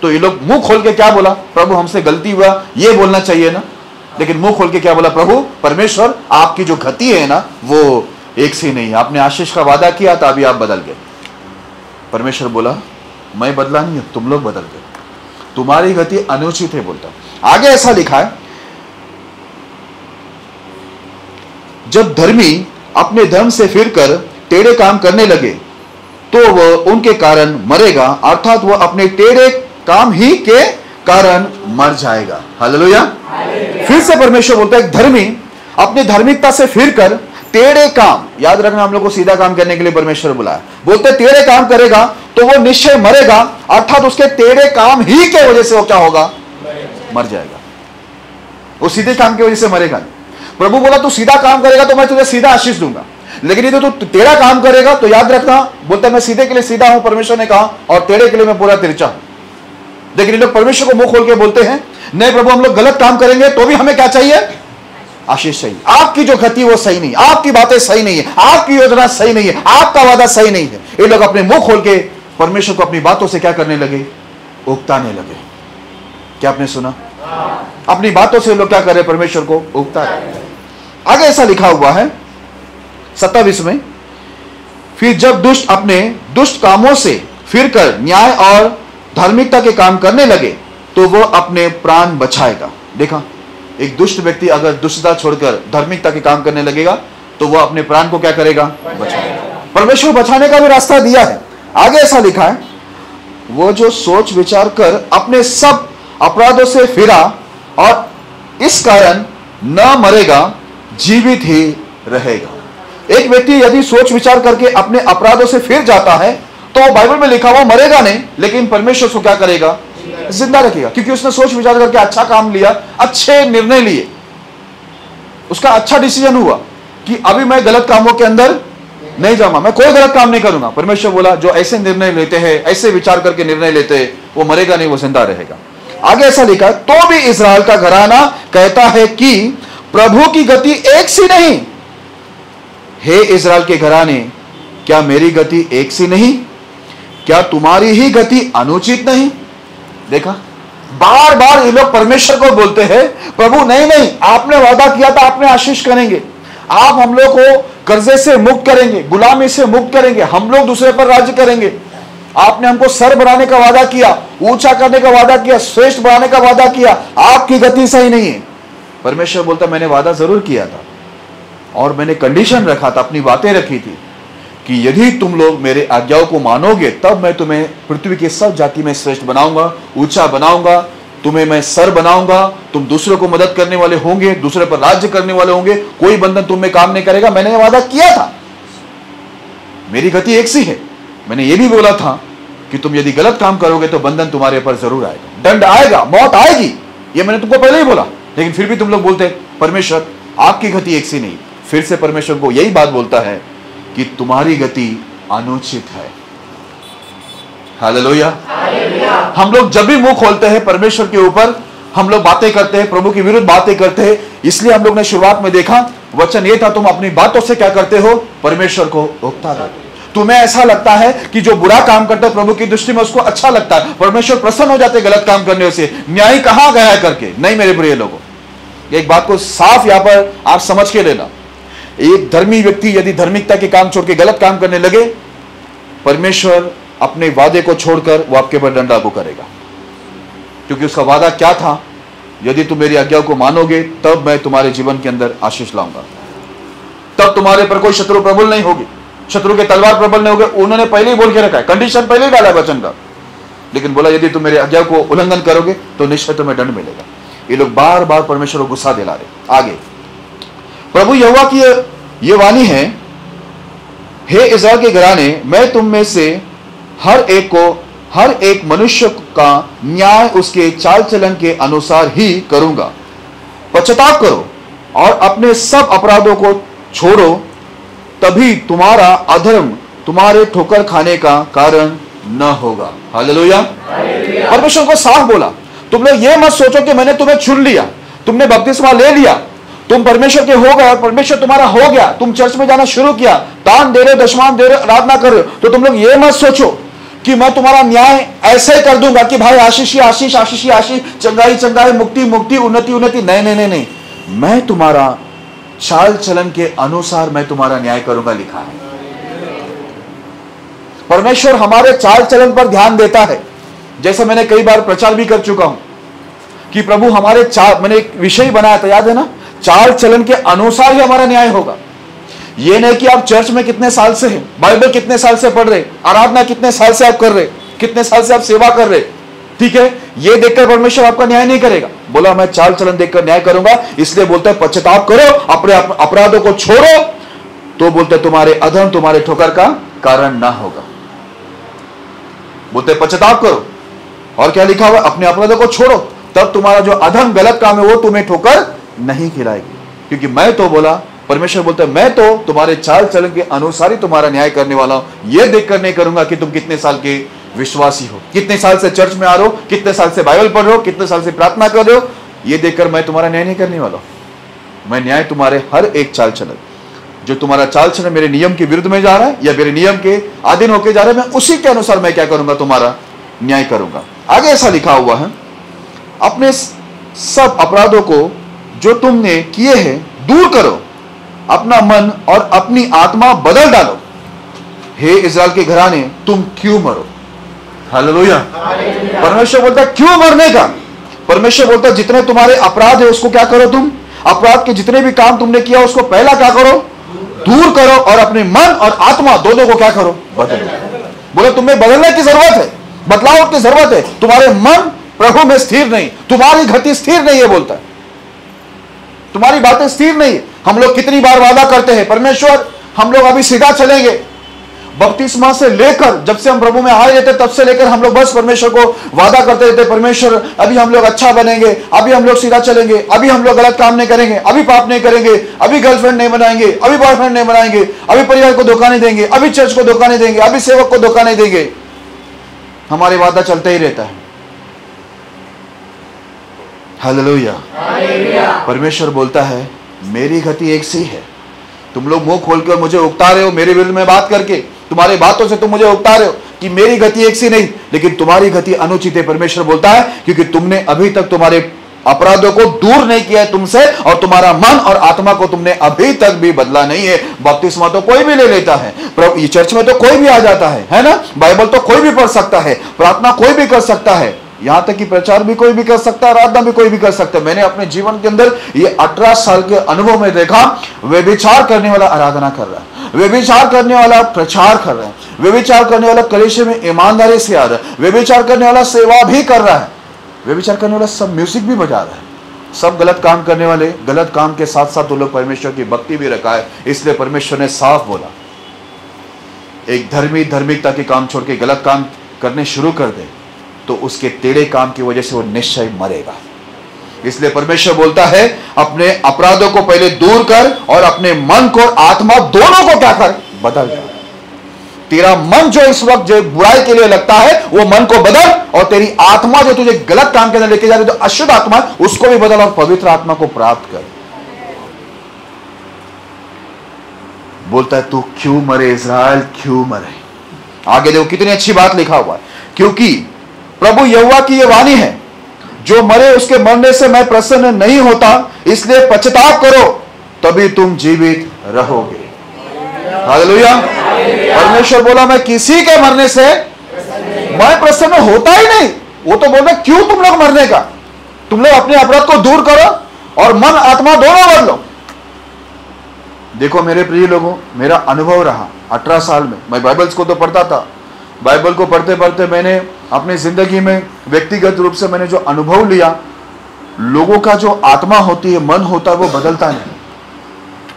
तो ये लोग मुंह खोल के क्या बोला? प्रभु हमसे गलती हुआ, ये बोलना चाहिए ना, लेकिन मुंह खोल के क्या बोला? प्रभु परमेश्वर आपकी जो गति है ना वो एक सी नहीं है, आपने आशीष का वादा किया था, अभी आप बदल गए। परमेश्वर बोला मैं बदला नहीं, तुम लोग बदल गए, तुम्हारी गति अनुचित है। बोलता आगे ऐसा लिखा है, जब धर्मी अपने धर्म से फिरकर टेढ़े काम करने लगे तो वह उनके कारण मरेगा, अर्थात वह अपने टेढ़े काम ही के कारण मर जाएगा। हालेलुया। फिर से परमेश्वर बोलता है धर्मी अपनी धार्मिकता से फिरकर टेढ़े काम, याद रखना हम लोग को सीधा काम करने के लिए परमेश्वर बुलाया, बोलते टेढ़े काम करेगा तो वो निश्चय मरेगा, अर्थात उसके टेढ़े काम ही के वजह से वो क्या होगा? मर जाएगा। वो सीधे काम की वजह से मरेगा नहीं। प्रभु बोला तू सीधा काम करेगा तो मैं तुझे सीधा आशीष दूंगा, लेकिन ये तो तू टेढ़ा काम करेगा तो याद रखना, बोलता मैं सीधे के लिए सीधा हूं परमेश्वर ने कहा, और टेढ़े के लिए मैं पूरा तिरछा हूं। लेकिन ये लोग परमेश्वर को मुंह खोल के बोलते हैं नहीं प्रभु हम लोग गलत काम करेंगे तो भी हमें क्या चाहिए? आशीष चाहिए। आपकी जो गति वो सही नहीं, आपकी बातें सही नहीं है, आपकी योजना सही नहीं है, आपका वादा सही नहीं है। ये लोग अपने मुंह खोल के परमेश्वर को अपनी बातों से क्या करने लगे? उकताने लगे। क्या आपने सुना? अपनी बातों से लोग क्या कर रहे? परमेश्वर को उकता रहे। आगे ऐसा लिखा हुआ है 27 में, फिर जब दुष्ट अपने दुष्ट कामों से फिरकर न्याय और धार्मिकता के काम करने लगे तो वो अपने प्राण बचाएगा। देखा, एक दुष्ट व्यक्ति अगर दुष्टता छोड़कर धार्मिकता के काम करने लगेगा तो वो अपने प्राण को क्या करेगा? बचाएगा। परमेश्वर बचाने का भी रास्ता दिया है। आगे ऐसा लिखा है, वो जो सोच विचार कर अपने सब अपराधों से फिरा और इस कारण न मरेगा, जीवित ही रहेगा। एक व्यक्ति यदि सोच विचार करके अपने अपराधों से फिर जाता है तो बाइबल में लिखा हुआ मरेगा नहीं, लेकिन परमेश्वर उसको क्या करेगा? जिंदा रखेगा, क्योंकि उसने सोच विचार करके अच्छा काम लिया, अच्छे निर्णय लिए, उसका अच्छा डिसीजन हुआ कि अभी मैं गलत कामों के अंदर नहीं जाऊंगा, मैं कोई गलत काम नहीं करूंगा। परमेश्वर बोला जो ऐसे निर्णय लेते हैं, ऐसे विचार करके निर्णय लेते हैं, वो मरेगा नहीं, वो जिंदा रहेगा। आगे ऐसा लिखा, तो भी इस्राएल का घराना कहता है कि प्रभु की गति एक सी नहीं। हे इस्राएल के घराने, क्या मेरी गति एक सी नहीं? क्या तुम्हारी ही गति अनुचित नहीं? देखा, बार बार ये लोग परमेश्वर को बोलते हैं प्रभु नहीं, आपने वादा किया था आपने आशीष करेंगे, आप हम लोग को कर्जे से मुक्त करेंगे, गुलामी से मुक्त करेंगे, हम लोग दूसरे पर राज्य करेंगे, आपने हमको सर बनाने का वादा किया, ऊंचा करने का वादा किया, श्रेष्ठ बनाने का वादा किया, आपकी गति सही नहीं है। परमेश्वर बोलता मैंने वादा जरूर किया था और मैंने कंडीशन रखा था, अपनी बातें रखी थी कि यदि तुम लोग मेरे आज्ञाओं को मानोगे तब मैं तुम्हें पृथ्वी के सब जाति में श्रेष्ठ बनाऊंगा, ऊंचा बनाऊंगा, तुम्हें मैं सर बनाऊंगा, तुम दूसरों को मदद करने वाले होंगे, दूसरे पर राज्य करने वाले होंगे, कोई बंधन तुम में काम नहीं करेगा। मैंने यह वादा किया था, मेरी गति एक सी है। मैंने यह भी बोला था कि तुम यदि गलत काम करोगे तो बंधन तुम्हारे पर जरूर आएगा, दंड आएगा, मौत आएगी, यह मैंने तुमको पहले ही बोला। लेकिन फिर भी तुम लोग बोलते परमेश्वर आपकी गति एक सी नहीं। फिर से परमेश्वर को यही बात बोलता है कि तुम्हारी गति अनुचित है। हालेलुया। हम लोग जब भी मुंह खोलते हैं परमेश्वर के ऊपर, हम लोग बातें करते हैं, प्रभु के विरुद्ध बातें करते हैं। इसलिए हम लोग ने शुरुआत में देखा वचन ये था, तुम अपनी बातों से क्या करते हो? परमेश्वर को उकता दो। तुम्हें ऐसा लगता है कि जो बुरा काम करता है प्रभु की दृष्टि में उसको अच्छा लगता है, परमेश्वर प्रसन्न हो जाते गलत काम करने से, न्याय कहां गया करके। नहीं मेरे प्रिय लोगों, एक बात को साफ यहां पर आप समझ के लेना, एक धर्मी व्यक्ति यदि धार्मिकता के काम छोड़ के गलत काम करने लगे, परमेश्वर अपने वादे को छोड़कर वो आपके पर दंड लागू करेगा। क्योंकि उसका वादा क्या था? यदि तुम मेरी आज्ञाओं को मानोगे तब मैं तुम्हारे जीवन के अंदर आशीष लाऊंगा। तब तुम्हारे पर कोई शत्रु प्रबल नहीं होगी, शत्रु के तलवार प्रबल नहीं होगी। उन्होंने पहले ही बोल के रखा है, कंडीशन पहले ही डाला है वचन का। लेकिन बोला यदि तुम मेरे आज्ञा को उल्लंघन करोगे तो निश्चय तुम्हें दंड मिलेगा। ये लोग बार बार परमेश्वर को गुस्सा दिला रहे। आगे प्रभु यहोवा की ये वाणी है, हे इस्राएल के घराने, मैं तुम में से हर एक मनुष्य का न्याय उसके चाल चलन के अनुसार ही करूंगा। पश्चाताप करो और अपने सब अपराधों को छोड़ो, तभी तुम्हारा अधर्म तुम्हारे ठोकर खाने का कारण न होगा। हालेलुया। परमेश्वर को साफ बोला, तुम लोग ये मत सोचो कि मैंने तुम्हें चुन लिया, तुमने बपतिस्मा ले लिया, तुम परमेश्वर के हो गए और परमेश्वर तुम्हारा हो गया, तुम चर्च में जाना शुरू किया, दान दे रहे हो, दशमांश दे रहे हो, आराधना कर रहे हो, तो तुम लोग ये मत सोचो कि मैं तुम्हारा न्याय ऐसे ही कर दूंगा कि भाई आशीष ही आशीष, आशीष ही आशीष, चंगाई चंगाई, मुक्ति मुक्ति, उन्नति उन्नति। नहीं नहीं नहीं नहीं, मैं तुम्हारा चाल चलन के अनुसार मैं तुम्हारा न्याय करूंगा, लिखा है। परमेश्वर हमारे चाल चलन पर ध्यान देता है। जैसे मैंने कई बार प्रचार भी कर चुका हूं कि प्रभु हमारे मैंने एक विषय बनाया था, याद है ना, चाल चलन के अनुसार ही हमारा न्याय होगा। यह नहीं कि आप चर्च में कितने साल से हैं, बाइबल कितने साल से पढ़ रहे, आराधना कितने साल से आप कर रहे, कितने साल से आप सेवा कर रहे, ठीक है, ये देखकर परमेश्वर आपका न्याय नहीं करेगा। बोला मैं चाल चलन देखकर न्याय करूंगा, इसलिए बोलता है पश्चाताप करो, अपने अपराधों को छोड़ो, तो बोलते तुम्हारे अधर्म तुम्हारे ठोकर का कारण ना होगा। बोलते पश्चाताप करो, और क्या लिखा हुआ, अपने अपराधों को छोड़ो, तब तुम्हारा जो अधर्म गलत काम है वो तुम्हें ठोकर नहीं खिलाएगी। क्योंकि मैं तो बोला, परमेश्वर बोलता है मैं तो तुम्हारे चाल चलन के अनुसार ही तुम्हारा न्याय करने वाला हूं। यह देखकर नहीं करूंगा कि तुम कितने साल के विश्वासी हो, कितने साल से चर्च में आ रहे हो, कितने साल से बाइबल पढ़ रहे हो, कितने साल से प्रार्थना कर रहे हो, यह देखकर मैं तुम्हारा न्याय नहीं करने वाला हूं। मैं न्याय तुम्हारे हर एक चाल चलन, जो तुम्हारा चाल चलन मेरे नियम के विरुद्ध में जा रहा है या मेरे नियम के अधीन होकर जा रहा है, मैं उसी के अनुसार मैं क्या करूंगा, तुम्हारा न्याय करूंगा। आगे ऐसा लिखा हुआ है, अपने सब अपराधों को जो तुमने किए हैं दूर करो, अपना मन और अपनी आत्मा बदल डालो। हे इस्राएल के घराने, तुम क्यों मरो। हालेलुया। परमेश्वर बोलता है क्यों मरने का। परमेश्वर बोलता है जितने तुम्हारे अपराध है उसको क्या करो, तुम अपराध के जितने भी काम तुमने किया उसको पहला क्या करो, दूर करो, और अपने मन और आत्मा दोनों को क्या करो, बदलो। बोले तुम्हें बदलने की जरूरत है, बदलाव की जरूरत है। तुम्हारे मन प्रभु में स्थिर नहीं, तुम्हारी गति स्थिर नहीं है, बोलता है तुम्हारी बातें स्थिर नहीं है। हम लोग कितनी बार वादा करते हैं, परमेश्वर हम लोग अभी सीधा चलेंगे। बपतिस्मा से लेकर जब से हम प्रभु में आए रहते तब से लेकर हम लोग बस परमेश्वर को वादा करते रहते, परमेश्वर अभी हम लोग अच्छा बनेंगे, अभी हम लोग सीधा चलेंगे, अभी हम लोग गलत काम नहीं करेंगे, अभी पाप नहीं करेंगे, अभी गर्लफ्रेंड नहीं बनाएंगे, अभी बॉयफ्रेंड नहीं बनाएंगे, अभी परिवार को धोखा नहीं देंगे, अभी चर्च को धोखा नहीं देंगे, अभी सेवक को धोखा नहीं देंगे। हमारे वादा चलता ही रहता है। हालेलुया। परमेश्वर बोलता है मेरी गति एक सी है। तुम लोग मुंह खोल कर मुझे उकता रहे हो, मेरे विरुद्ध में बात करके, तुम्हारी बातों से तुम मुझे उकता रहे हो कि मेरी गति एक सी नहीं, लेकिन तुम्हारी गति अनुचित है। परमेश्वर बोलता है क्योंकि तुमने अभी तक तुम्हारे अपराधों को दूर नहीं किया है तुमसे, और तुम्हारा मन और आत्मा को तुमने अभी तक भी बदला नहीं है। बपतिस्मा तो कोई भी ले लेता है, चर्च में तो कोई भी आ जाता है ना, बाइबल तो कोई भी पढ़ सकता है, प्रार्थना कोई भी कर सकता है, यहां तक कि प्रचार भी कोई भी कर सकता है, आराधना भी कोई भी कर सकता है। मैंने अपने जीवन के अंदर ये 18 साल के अनुभव में देखा, व्यभिचार करने वाला आराधना कर रहा है, व्यभिचार करने वाला प्रचार कर रहा है, व्यभिचार करने वाला कलीसिया में ईमानदारी से आ रहा है, व्यभिचार करने वाला सेवा भी कर रहा है, व्यभिचार करने वाला सब म्यूजिक भी बजा रहा है, सब गलत काम करने वाले गलत काम के साथ साथ वो लोग परमेश्वर की भक्ति भी रखा है। इसलिए परमेश्वर ने साफ बोला, एक धर्मी धार्मिकता के काम छोड़ के गलत काम करने शुरू कर दे तो उसके टेढ़े काम की वजह से वो निश्चय मरेगा। इसलिए परमेश्वर बोलता है अपने अपराधों को पहले दूर कर और अपने मन को आत्मा दोनों को क्या कर, बदल। तेरा मन जो इस वक्त जो बुराई के लिए लगता है वो मन को बदल, और तेरी आत्मा जो तुझे गलत काम के अंदर लेके जा रही है, जो अशुद्ध आत्मा है, उसको भी बदल और पवित्र आत्मा को प्राप्त कर। बोलता है तू क्यों मरे इस्राएल, क्यों मरे। आगे देखो कितनी अच्छी बात लिखा हुआ है, क्योंकि प्रभु यहोवा की यह वाणी है, जो मरे उसके मरने से मैं प्रसन्न नहीं होता, इसलिए पश्चाताप करो तभी तुम जीवित रहोगे। हालेलुया। परमेश्वर बोला मैं किसी के मरने से मैं प्रसन्न होता ही नहीं। वो तो बोल रहे क्यों तुम लोग मरने का, तुम लोग अपने अपराध को दूर करो और मन आत्मा दोनों बदलो। देखो मेरे प्रिय लोगों, मेरा अनुभव रहा 18 साल में, मैं बाइबल्स को तो पढ़ता था, बाइबल को पढ़ते पढ़ते मैंने अपनी ज़िंदगी में व्यक्तिगत रूप से मैंने जो अनुभव लिया, लोगों का जो आत्मा होती है, मन होता है, वो बदलता नहीं।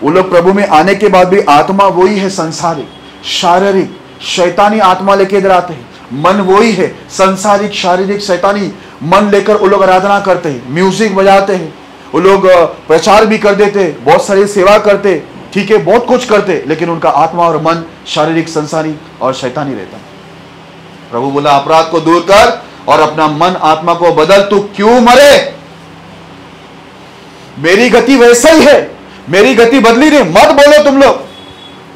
वो लोग प्रभु में आने के बाद भी आत्मा वही है, संसारिक, शारीरिक, शैतानी आत्मा लेके इधर आते हैं। मन वही है, संसारिक, शारीरिक, शैतानी मन लेकर वो लोग आराधना करते हैं, म्यूजिक बजाते हैं, वो लोग प्रचार भी कर देते, बहुत सारी सेवा करते, ठीक है, बहुत कुछ करते, लेकिन उनका आत्मा और मन शारीरिक, संसारिक और शैतानी रहता है। प्रभु बोला अपराध को दूर कर और अपना मन आत्मा को बदल, तू क्यों मरे? मेरी गति वैसे ही है, मेरी गति बदली नहीं। मत बोलो तुम लोग,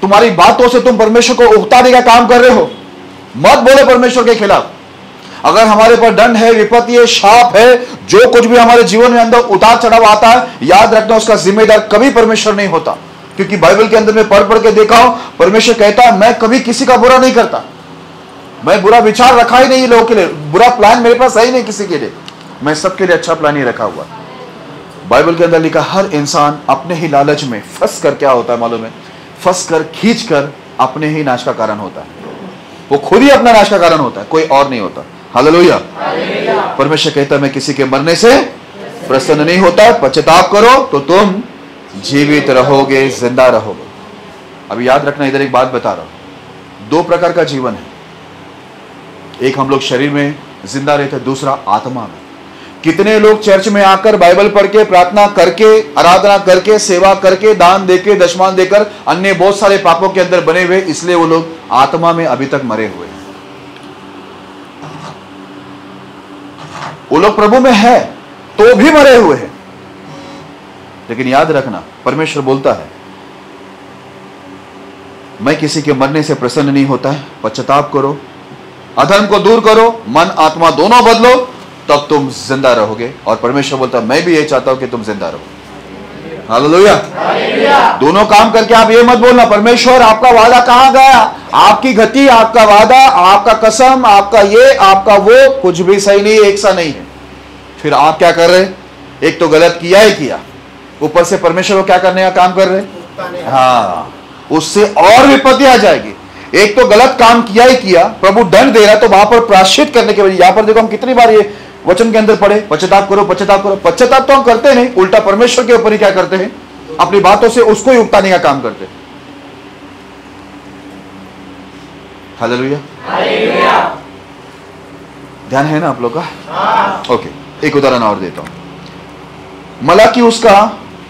तुम्हारी बातों से तुम परमेश्वर को उकताने का काम कर रहे हो। मत बोलो परमेश्वर के खिलाफ। अगर हमारे पर दंड है, विपत्ति है, शाप है, जो कुछ भी हमारे जीवन में अंदर उतार चढ़ाव आता है, याद रखना उसका जिम्मेदार कभी परमेश्वर नहीं होता। क्योंकि बाइबल के अंदर में पढ़ पढ़ के देखा हूं, परमेश्वर कहता है मैं कभी किसी का बुरा नहीं करता, मैं बुरा विचार रखा ही नहीं लोगों के लिए, बुरा प्लान मेरे पास है ही नहीं किसी के लिए, मैं सबके लिए अच्छा प्लान ही रखा हुआ। बाइबल के अंदर लिखा हर इंसान अपने ही लालच में फंस कर क्या होता है मालूम है? फंस कर, खींच कर अपने ही नाश का कारण होता है। वो खुद ही अपना नाश का कारण होता है, कोई और नहीं होता। हालेलुया। परमेश्वर कहता है मैं किसी के मरने से प्रसन्न नहीं होता, पश्चाताप करो तो तुम जीवित रहोगे, जिंदा रहोगे। अभी याद रखना, इधर एक बात बता रहा हूं, दो प्रकार का जीवन है। एक हम लोग शरीर में जिंदा रहते, दूसरा आत्मा में। कितने लोग चर्च में आकर बाइबल पढ़ के, प्रार्थना करके, आराधना करके, सेवा करके, दान देके, दशमान देकर अन्य बहुत सारे पापों के अंदर बने हुए, इसलिए वो लोग आत्मा में अभी तक मरे हुए हैं। वो लोग प्रभु में है तो भी मरे हुए हैं। लेकिन याद रखना, परमेश्वर बोलता है मैं किसी के मरने से प्रसन्न नहीं होता है, पश्चाताप करो, अधर्म को दूर करो, मन आत्मा दोनों बदलो, तब तुम जिंदा रहोगे। और परमेश्वर बोलता है मैं भी ये चाहता हूं कि तुम जिंदा रहो। हालेलुया। दोनों काम करके आप ये मत बोलना परमेश्वर आपका वादा कहां गया, आपकी गति, आपका वादा, आपका कसम, आपका ये, आपका वो, कुछ भी सही नहीं, एक सा नहीं है। फिर आप क्या कर रहे? एक तो गलत किया ही किया, ऊपर से परमेश्वर को क्या करने का काम कर रहे? हाँ, उससे और विपत्ति आ जाएगी। एक तो गलत काम किया ही किया, प्रभु दंड दे रहा, तो वहां पर प्रायश्चित करने के वजह, यहां पर देखो हम कितनी बार ये वचन के अंदर पढ़े, पश्चाताप करो, पश्चाताप करो। पश्चाताप तो हम करते नहीं, उल्टा परमेश्वर के ऊपर ही क्या करते हैं, अपनी बातों से उसको ही उकताने का काम करते हैं। हालेलुया। ध्यान है ना आप लोग का? ओके, एक उदाहरण और देता हूं। मलाकी उसका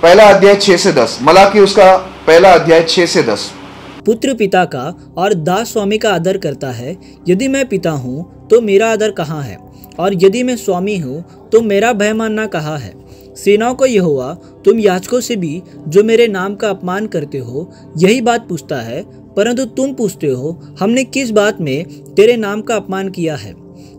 पहला अध्याय 6 से 10। मलाकी उसका पहला अध्याय 6 से 10। पुत्र पिता का और दास स्वामी का आदर करता है। यदि मैं पिता हूँ तो मेरा आदर कहाँ है, और यदि मैं स्वामी हूँ तो मेरा भय मानना कहाँ है। सेनाओं को यहोवा तुम याजकों से भी जो मेरे नाम का अपमान करते हो यही बात पूछता है, परंतु तुम पूछते हो हमने किस बात में तेरे नाम का अपमान किया है।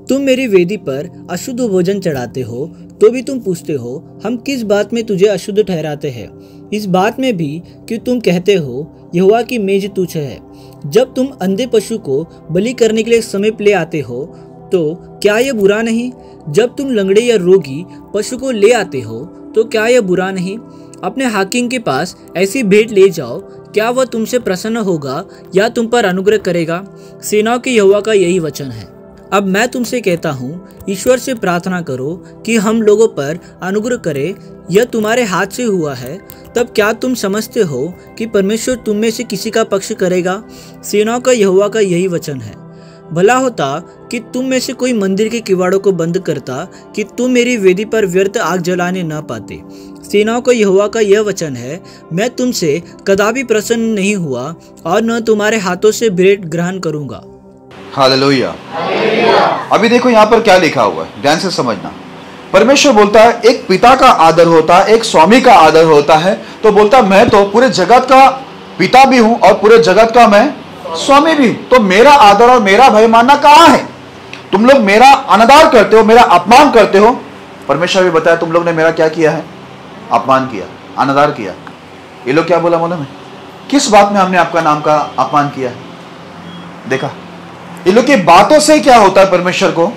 तुम मेरी वेदी पर अशुद्ध भोजन चढ़ाते हो तो भी तुम पूछते हो हम किस बात में तुझे अशुद्ध ठहराते हैं। इस बात में भी कि तुम कहते हो यहोवा की मेज तुच्छ है। जब तुम अंधे पशु को बलि करने के लिए समीप ले आते हो तो क्या यह बुरा नहीं? जब तुम लंगड़े या रोगी पशु को ले आते हो तो क्या यह बुरा नहीं? अपने हाकिम के पास ऐसी भेंट ले जाओ, क्या वह तुमसे प्रसन्न होगा या तुम पर अनुग्रह करेगा? सेनाओं के यहोवा का यही वचन है। अब मैं तुमसे कहता हूँ, ईश्वर से प्रार्थना करो कि हम लोगों पर अनुग्रह करे। यह तुम्हारे हाथ से हुआ है, तब क्या तुम समझते हो कि परमेश्वर तुम में से किसी का पक्ष करेगा? सेनाओं का यहोवा का यही वचन है। भला होता कि तुम में से कोई मंदिर के किवाड़ों को बंद करता कि तुम मेरी वेदी पर व्यर्थ आग जलाने न पाते। सेनाओं का यहोवा का यह वचन है, मैं तुमसे कदापि प्रसन्न नहीं हुआ और न तुम्हारे हाथों से भेंट ग्रहण करूंगा। हालेलुया। अभी देखो यहाँ पर क्या लिखा हुआ है, ध्यान से समझना। परमेश्वर बोलता है एक पिता का आदर होता है, एक स्वामी का आदर होता है। तो बोलता मैं तो पूरे जगत का पिता भी हूं और पूरे जगत का मैं स्वामी भी हूं, तो मेरा आदर और मेरा भय मानना कहां है? तुम लोग मेरा अनादर करते हो, मेरा अपमान करते हो। परमेश्वर भी बताया तुम लोग ने मेरा क्या किया है? अपमान किया, अनादर किया। ये लोग क्या बोला मालूम है? किस बात में हमने आपका नाम का अपमान किया है? देखा, ये लोग की बातों से क्या होता है परमेश्वर को?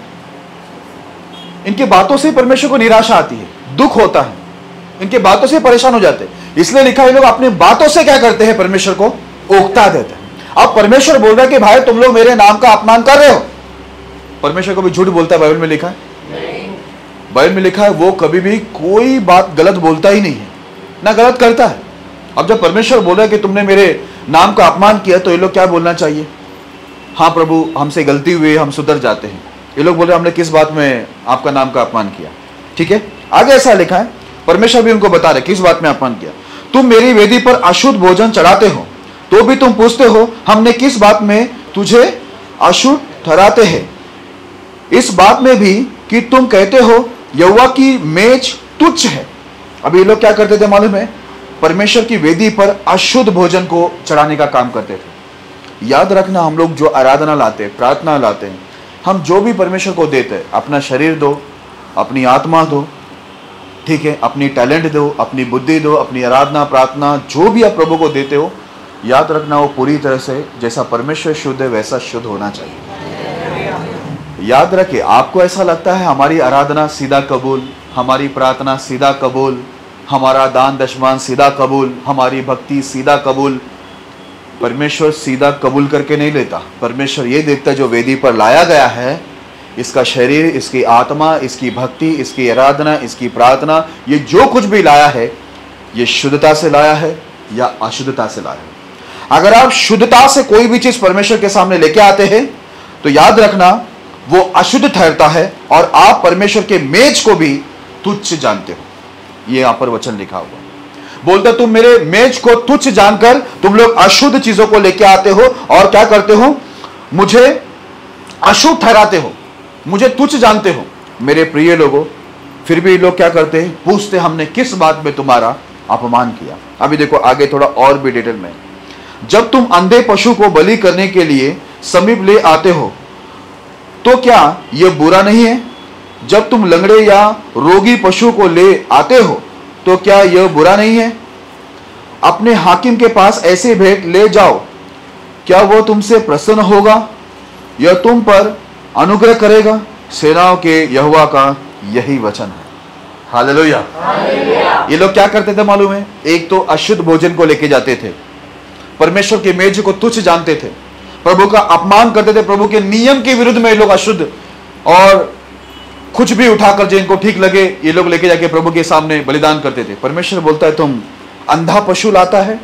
इनकी बातों से परमेश्वर को निराशा आती है, दुख होता है। इनके बातों से परेशान हो जाते हैं। इसलिए लिखा है, लोग अपनी बातों से क्या करते हैं, परमेश्वर को उकता देते हैं। अब परमेश्वर बोल रहा है कि भाई तुम लोग मेरे नाम का अपमान कर रहे हो। परमेश्वर को भी झूठ बोलता है, बाइबल में लिखा है, बाइबल में लिखा है वो कभी भी कोई बात गलत बोलता ही नहीं है, ना गलत करता है। अब जब परमेश्वर बोल रहा है कि तुमने मेरे नाम का अपमान किया, तो ये लोग क्या बोलना चाहिए, हाँ प्रभु हमसे गलती हुई, हम सुधर जाते हैं। ये लोग बोल रहे हमने किस बात में आपका नाम का अपमान किया। ठीक है, आगे ऐसा लिखा है, परमेश्वर भी उनको बता रहे किस बात में अपमान किया। तुम मेरी वेदी पर अशुद्ध भोजन चढ़ाते हो, तो भी तुम पूछते हो हमने किस बात में तुझे अशुद्ध ठहराते हैं। इस बात में भी कि तुम कहते हो यहोवा की मेज तुच्छ है। अब ये लोग क्या करते थे मालूम है, परमेश्वर की वेदी पर अशुद्ध भोजन को चढ़ाने का काम करते थे। याद रखना, हम लोग जो आराधना लाते हैं, प्रार्थना लाते हैं, हम जो भी परमेश्वर को देते हैं, अपना शरीर दो, अपनी आत्मा दो, ठीक है, अपनी टैलेंट दो, अपनी बुद्धि दो, अपनी आराधना प्रार्थना जो भी आप प्रभु को देते हो, याद रखना वो पूरी तरह से जैसा परमेश्वर शुद्ध है वैसा शुद्ध होना चाहिए। याद रखिए, आपको ऐसा लगता है हमारी आराधना सीधा कबूल, हमारी प्रार्थना सीधा कबूल, हमारा दान दशमान सीधा कबूल, हमारी भक्ति सीधा कबूल, परमेश्वर सीधा कबूल करके नहीं लेता। परमेश्वर ये देखता है जो वेदी पर लाया गया है, इसका शरीर, इसकी आत्मा, इसकी भक्ति, इसकी आराधना, इसकी प्रार्थना, ये जो कुछ भी लाया है, ये शुद्धता से लाया है या अशुद्धता से लाया है। अगर आप शुद्धता से कोई भी चीज परमेश्वर के सामने लेके आते हैं, तो याद रखना वो अशुद्ध ठहरता है और आप परमेश्वर के मेज को भी तुच्छ जानते हो। ये यहां पर वचन लिखा हुआ बोलता, तुम मेरे मेज को तुच्छ जानकर तुम लोग अशुद्ध चीजों को लेके आते हो और क्या करते हो, मुझे अशुद्ध ठहराते हो, मुझे तुच्छ जानते हो। मेरे प्रिय लोगों, फिर भी लोग क्या करते हैं, पूछते हमने किस बात में तुम्हारा अपमान किया। अभी देखो आगे थोड़ा और भी डिटेल में, जब तुम अंधे पशु को बलि करने के लिए समीप ले आते हो, तो क्या यह बुरा नहीं है। जब तुम लंगड़े या रोगी पशु को ले आते हो, तो क्या यह बुरा नहीं है। अपने हाकिम के पास ऐसे भेंट ले जाओ, क्या वो तुमसे प्रसन्न होगा, यह तुम पर अनुग्रह करेगा। सेनाओं के यहोवा का यही वचन है। हालेलुया। ये लोग क्या करते थे मालूम है, एक तो अशुद्ध भोजन को लेके जाते थे, परमेश्वर के मेज को तुच्छ जानते थे, प्रभु का अपमान करते थे, प्रभु के नियम के विरुद्ध में ये लोग अशुद्ध, और कुछ भी उठाकर जो इनको ठीक लगे ये लोग लेके जाके प्रभु के सामने बलिदान करते थे। परमेश्वर बोलता है तुम अंधा पशु लाता है,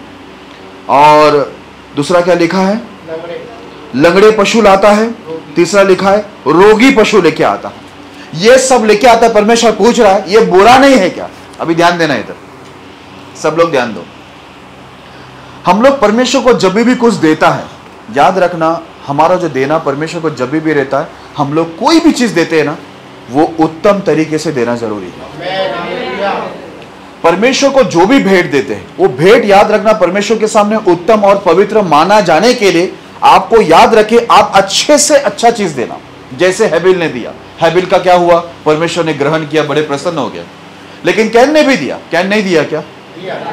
और दूसरा क्या लिखा है, लंगड़े पशु लाता है, तीसरा लिखा है रोगी पशु लेके आता है। ये सब लेके आता है। परमेश्वर पूछ रहा है ये बुरा नहीं है क्या। अभी ध्यान देना इधर, सब लोग ध्यान दो। हम लोग परमेश्वर को जब भी कुछ देता है, याद रखना हमारा जो देना परमेश्वर को जब भी रहता है, हम लोग कोई भी चीज देते हैं ना, वो उत्तम तरीके से देना जरूरी है। परमेश्वर को जो भी भेंट देते हैं, वो भेंट याद रखना परमेश्वर के सामने उत्तम और पवित्र माना जाने के लिए आपको याद रखे आप अच्छे से अच्छा चीज देना। जैसे हैबिल ने दिया, हैबिल का क्या हुआ, परमेश्वर ने ग्रहण किया, बड़े प्रसन्न हो गया। लेकिन कैन ने भी दिया, कैन नहीं दिया क्या,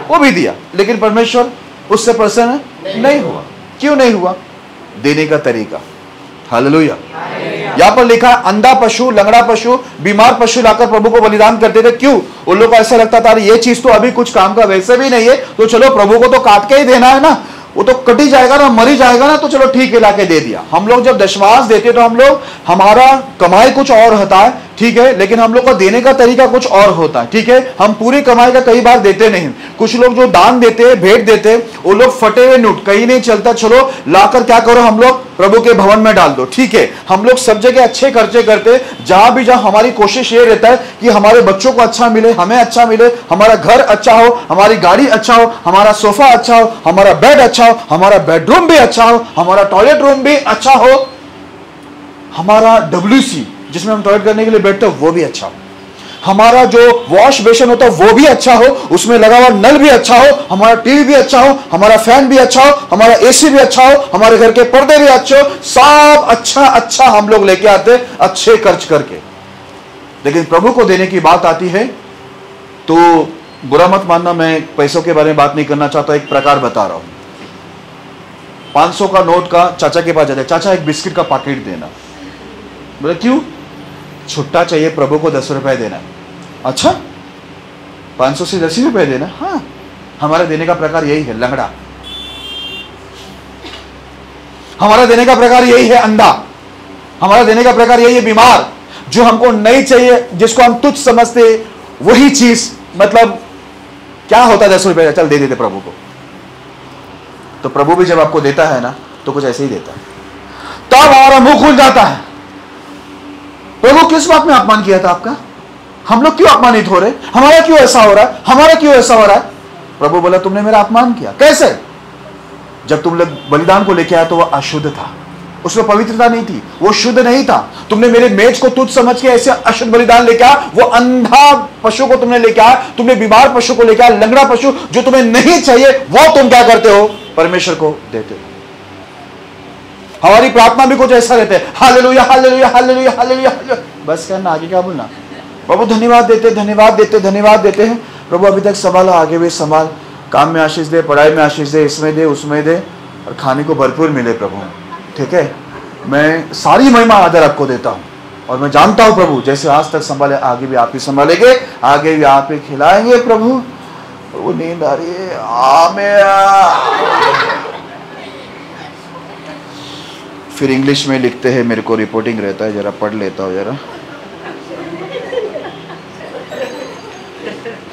वो भी दिया, लेकिन परमेश्वर उससे प्रसन्न नहीं हुआ। क्यों नहीं हुआ, देने का तरीका। हालेलुया। यहां पर लिखा अंधा पशु, लंगड़ा पशु, बीमार पशु लाकर प्रभु को बलिदान करते थे। क्यों, उन लोगों को ऐसा लगता था ये चीज तो अभी कुछ काम का वैसे भी नहीं है, तो चलो प्रभु को तो काट के ही देना है ना, वो तो कटी जाएगा ना, मरी जाएगा ना, तो चलो ठीक है लाके दे दिया। हम लोग जब दशमांश देते तो हम लोग, हमारा कमाई कुछ और होता है, ठीक है, लेकिन हम लोग का देने का तरीका कुछ और होता है। ठीक है, हम पूरी कमाई का कई बार देते नहीं। कुछ लोग जो दान देते हैं, भेंट देते हैं, वो लोग फटे हुए नोट, कहीं नहीं चलता, चलो लाकर क्या करो, हम लोग प्रभु के भवन में डाल दो। ठीक है, हम लोग सब जगह अच्छे खर्चे करते, जहां भी जहां हमारी कोशिश ये रहता है कि हमारे बच्चों को अच्छा मिले, हमें अच्छा मिले, हमारा घर अच्छा हो, हमारी गाड़ी अच्छा हो, हमारा सोफा अच्छा हो, हमारा बेड अच्छा हो, हमारा बेडरूम भी अच्छा हो, हमारा टॉयलेट रूम भी अच्छा हो, हमारा WC जिसमें हम टॉयलेट करने के लिए बैठते हो वो भी अच्छा हो, हमारा जो वॉश बेसिन होता है वो भी अच्छा हो, उसमें लगा हुआ नल भी अच्छा हो, हमारा टीवी भी अच्छा हो, हमारा फैन भी अच्छा हो, हमारा AC भी अच्छा हो, हमारे घर के पर्दे भी अच्छे हो, सब अच्छा अच्छा हम लोग लेके आते अच्छे खर्च करके। लेकिन प्रभु को देने की बात आती है तो बुरा मत मानना, मैं पैसों के बारे में बात नहीं करना चाहता, एक प्रकार बता रहा हूं। 500 का नोट का चाचा के पास जाते, चाचा एक बिस्किट का पैकेट देना। बोले क्यों, छुट्टा चाहिए, प्रभु को 10 रुपए देना है। अच्छा, 500 से 10 रुपए देना। हाँ, हमारा देने का प्रकार यही है, लंगड़ा। हमारा देने का प्रकार यही है, अंधा। हमारा देने का प्रकार यही है, बीमार। जो हमको नहीं चाहिए, जिसको हम तुच्छ समझते, वही चीज, मतलब क्या होता है 10 रुपए, चल दे देते प्रभु को। तो प्रभु भी जब आपको देता है ना, तो कुछ ऐसे ही देता है। तब हमारा मुंह खुल जाता है, प्रभु किस बात में अपमान किया था आपका? हम लोग क्यों अपमानित हो रहे? हमारा क्यों ऐसा हो रहा है? हमारा क्यों ऐसा हो रहा है? प्रभु बोला, तुमने मेरा अपमान किया। कैसे? जब तुम लोग बलिदान को लेके आए तो वह अशुद्ध था, उसमें पवित्रता नहीं थी, वो शुद्ध नहीं था। तुमने मेरे मेज को तुच्छ समझ के ऐसे अशुद्ध बलिदान लेके आया। वो अंधा पशु को तुमने लेके आया, तुमने बीमार पशु को लेके आया, लंगड़ा पशु जो तुम्हें नहीं चाहिए, वो तुम क्या करते हो? परमेश्वर को देते हो। हमारी प्रार्थना भी कुछ ऐसा रहता है, हालेलुया हालेलुया हालेलुया हालेलुया, बस करना, आगे क्या बोलना? प्रभु धन्यवाद देते, धन्यवाद देते, धन्यवाद देते हैं। प्रभु अभी तक संभाला, आगे भी संभाल, काम में आशीष दे, पढ़ाई में आशीष दे, इसमें दे, उसमें दे, और खाने को भरपूर मिले प्रभु। ठीक है, मैं सारी महिमा आदर आपको देता हूँ, और मैं जानता हूँ प्रभु जैसे आज तक संभाले, आगे भी आप ही संभालेंगे, आगे भी आप ही खिलाएंगे प्रभु। वो नींद आ रही है, आमीन। फिर इंग्लिश में लिखते हैं, मेरे को रिपोर्टिंग रहता है, जरा पढ़ लेता हूँ जरा।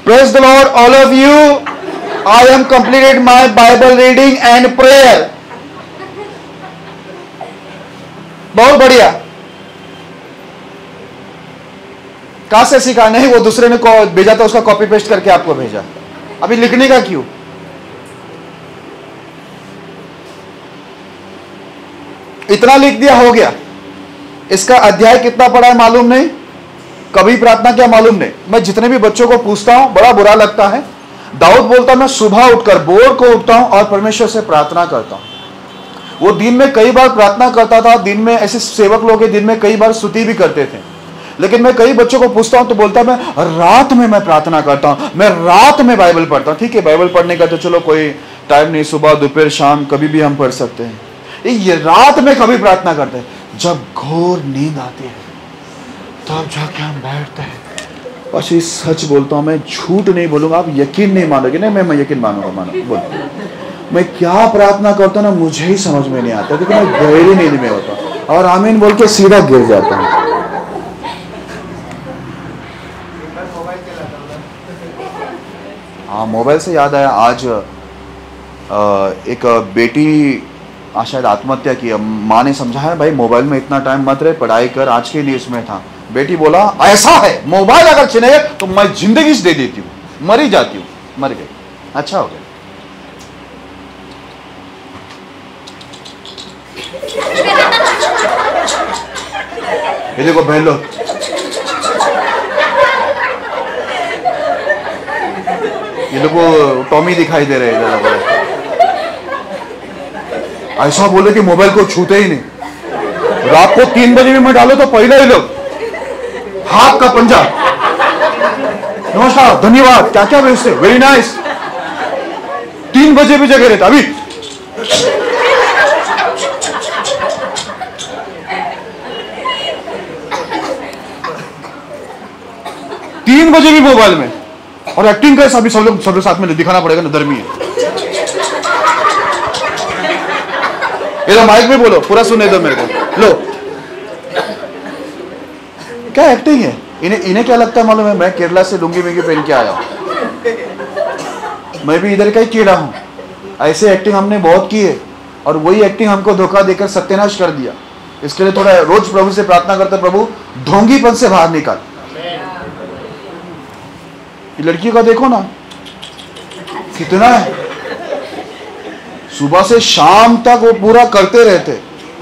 Praise the Lord, all of you. I am completed my Bible reading and prayer. बहुत बढ़िया। कहां से सीखा? नहीं, वो दूसरे ने भेजा था, उसका कॉपी पेस्ट करके आपको भेजा। अभी लिखने का क्यों? इतना लिख दिया, हो गया। इसका अध्याय कितना पढ़ा है मालूम नहीं, कभी प्रार्थना किया मालूम नहीं। मैं जितने भी बच्चों को पूछता हूं, बड़ा बुरा लगता है। दाऊद बोलता, मैं सुबह उठकर भोर को उठता हूं और परमेश्वर से प्रार्थना करता हूं। वो दिन में कई बार प्रार्थना करता था, दिन में ऐसे सेवक लोग दिन में कई बार स्तुति भी करते थे। लेकिन मैं कई बच्चों को पूछता हूं तो बोलता, मैं रात में मैं प्रार्थना करता हूं, मैं रात में बाइबल पढ़ता हूं। ठीक है, बाइबल पढ़ने का तो चलो कोई टाइम नहीं, सुबह दोपहर शाम कभी भी हम पढ़ सकते हैं। ये रात में कभी प्रार्थना करते हैं, जब घोर नींद आती है तब जाके हम बैठते हैं। बस ये सच बोलता हूँ, मैं झूठ नहीं बोलूंगा, आप यकीन नहीं मानोगे। नहीं, मैं यकीन मानूंगा, मानो बोल। मैं क्या प्रार्थना करता हूँ ना, मुझे ही समझ में नहीं आता, क्योंकि मैं गहरी नींद में होता हूँ, और आमीन बोल के सीधा गिर जाता हूँ। हाँ, मोबाइल से याद आया, आज एक बेटी शायद आत्महत्या की। माँ ने समझाया, भाई मोबाइल में इतना टाइम मत रहे, पढ़ाई कर। आज के न्यूज़ में था, बेटी बोला, ऐसा है मोबाइल अगर छिने तो मैं जिंदगी से दे देती हूँ, मर ही जाती हूँ। मर गई, अच्छा हो गया। ये देखो बहन लोग, ये लोग को टॉमी दिखाई दे रहे हैं। ऐसा बोले कि मोबाइल को छूते ही नहीं। रात को 3 बजे भी मैं डालो तो पहले ही लोग हाथ का पंजा, नमस्कार, धन्यवाद, क्या क्या भेजते, वेरी नाइस। 3 बजे भी जगह रहता। अभी 3 बजे भी मोबाइल में, और एक्टिंग का सभी सब लोग साथ में दिखाना पड़ेगा ना, धर्मी है। ये माइक में बोलो, पूरा सुनने दो मेरे को। लो, क्या एक्टिंग है। इन्हें क्या लगता है मालूम है, मैं केरला से लुंगी मिंगी पहन के आया हूं, मैं भी इधर का ही कीड़ा हूं। ऐसे एक्टिंग हमने बहुत की है, और वही एक्टिंग हमको धोखा देकर सत्यानाश कर दिया। इसके लिए थोड़ा रोज प्रभु से प्रार्थना करते, प्रभु ढोंगीपन से बाहर निकाल। ये लड़की का देखो ना कितना है, सुबह से शाम तक वो पूरा करते रहते,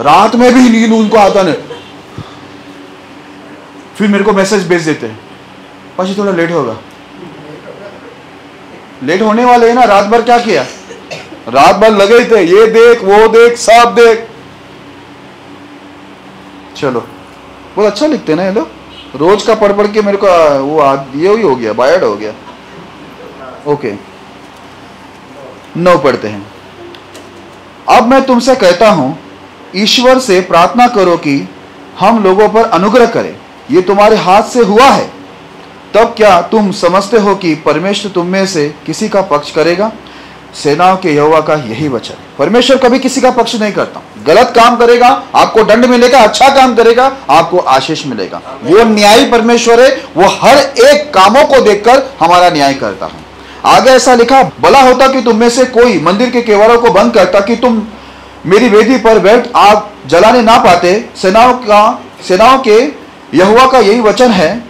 रात में भी नींद उनको आता नहीं। फिर मेरे को मैसेज भेज देते हैं, पाजी थोड़ा लेट होगा। लेट होने वाले हैं ना, रात भर क्या किया, रात भर लगे थे, ये देख वो देख सब देख। चलो, बहुत अच्छा लिखते ना ये लोग, रोज का पढ़ पढ़ के मेरे को वो ये ही हो गया, बायड हो गया। ओके, 9 पढ़ते हैं। अब मैं तुमसे कहता हूं, ईश्वर से प्रार्थना करो कि हम लोगों पर अनुग्रह करे। ये तुम्हारे हाथ से हुआ है, तब क्या तुम समझते हो कि परमेश्वर तुम में से किसी का पक्ष करेगा? सेनाओं के यहोवा का यही वचन है। परमेश्वर कभी किसी का पक्ष नहीं करता। गलत काम करेगा आपको दंड मिलेगा, अच्छा काम करेगा आपको आशीष मिलेगा। वो न्यायी परमेश्वर है, वो हर एक कामों को देखकर हमारा न्याय करता है। आगे ऐसा लिखा, भला होता कि तुम में से कोई मंदिर के केवाड़ों को बंद करता कि तुम मेरी वेदी पर बैठ आग जलाने ना पाते। सेनाओं के यहोवा का यही वचन है,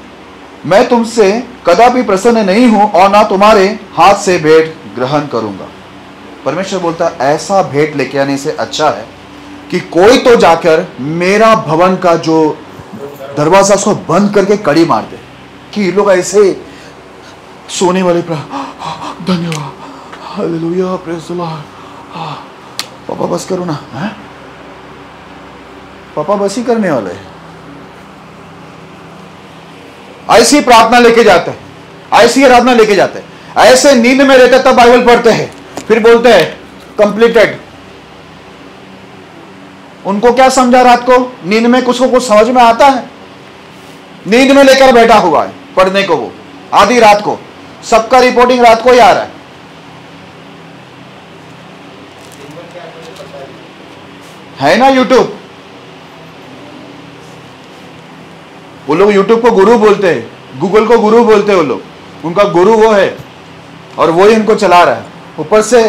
मैं तुमसे कदापि प्रसन्न नहीं हूं और ना तुम्हारे हाथ से भेंट ग्रहण करूंगा। परमेश्वर बोलता है ऐसा भेंट लेके आने से अच्छा है कि कोई तो जाकर मेरा भवन का जो दरवाजा उसको बंद करके कड़ी मार दे। कि लोग ऐसे सोने वाले धन्यवाद, हालेलुया, प्रेज़ द लॉर्ड। पापा बस करो ना, है? पापा बस ही करने वाले हैं। ऐसी प्रार्थना लेके जाते हैं, ऐसी आराधना लेके जाते हैं, ऐसे नींद में रहते तब बाइबल पढ़ते हैं, फिर बोलते हैं कंप्लीटेड। उनको क्या समझा रात को? नींद में कुछ को कुछ समझ में आता है? नींद में लेकर बैठा हुआ है पढ़ने को, वो आधी रात को, सबका रिपोर्टिंग रात को ही आ रहा है ना यूट्यूब। वो लोग यूट्यूब को गुरु बोलते हैं, गूगल को गुरु बोलते हैं वो लोग, उनका गुरु वो है और वो ही इनको चला रहा है। ऊपर से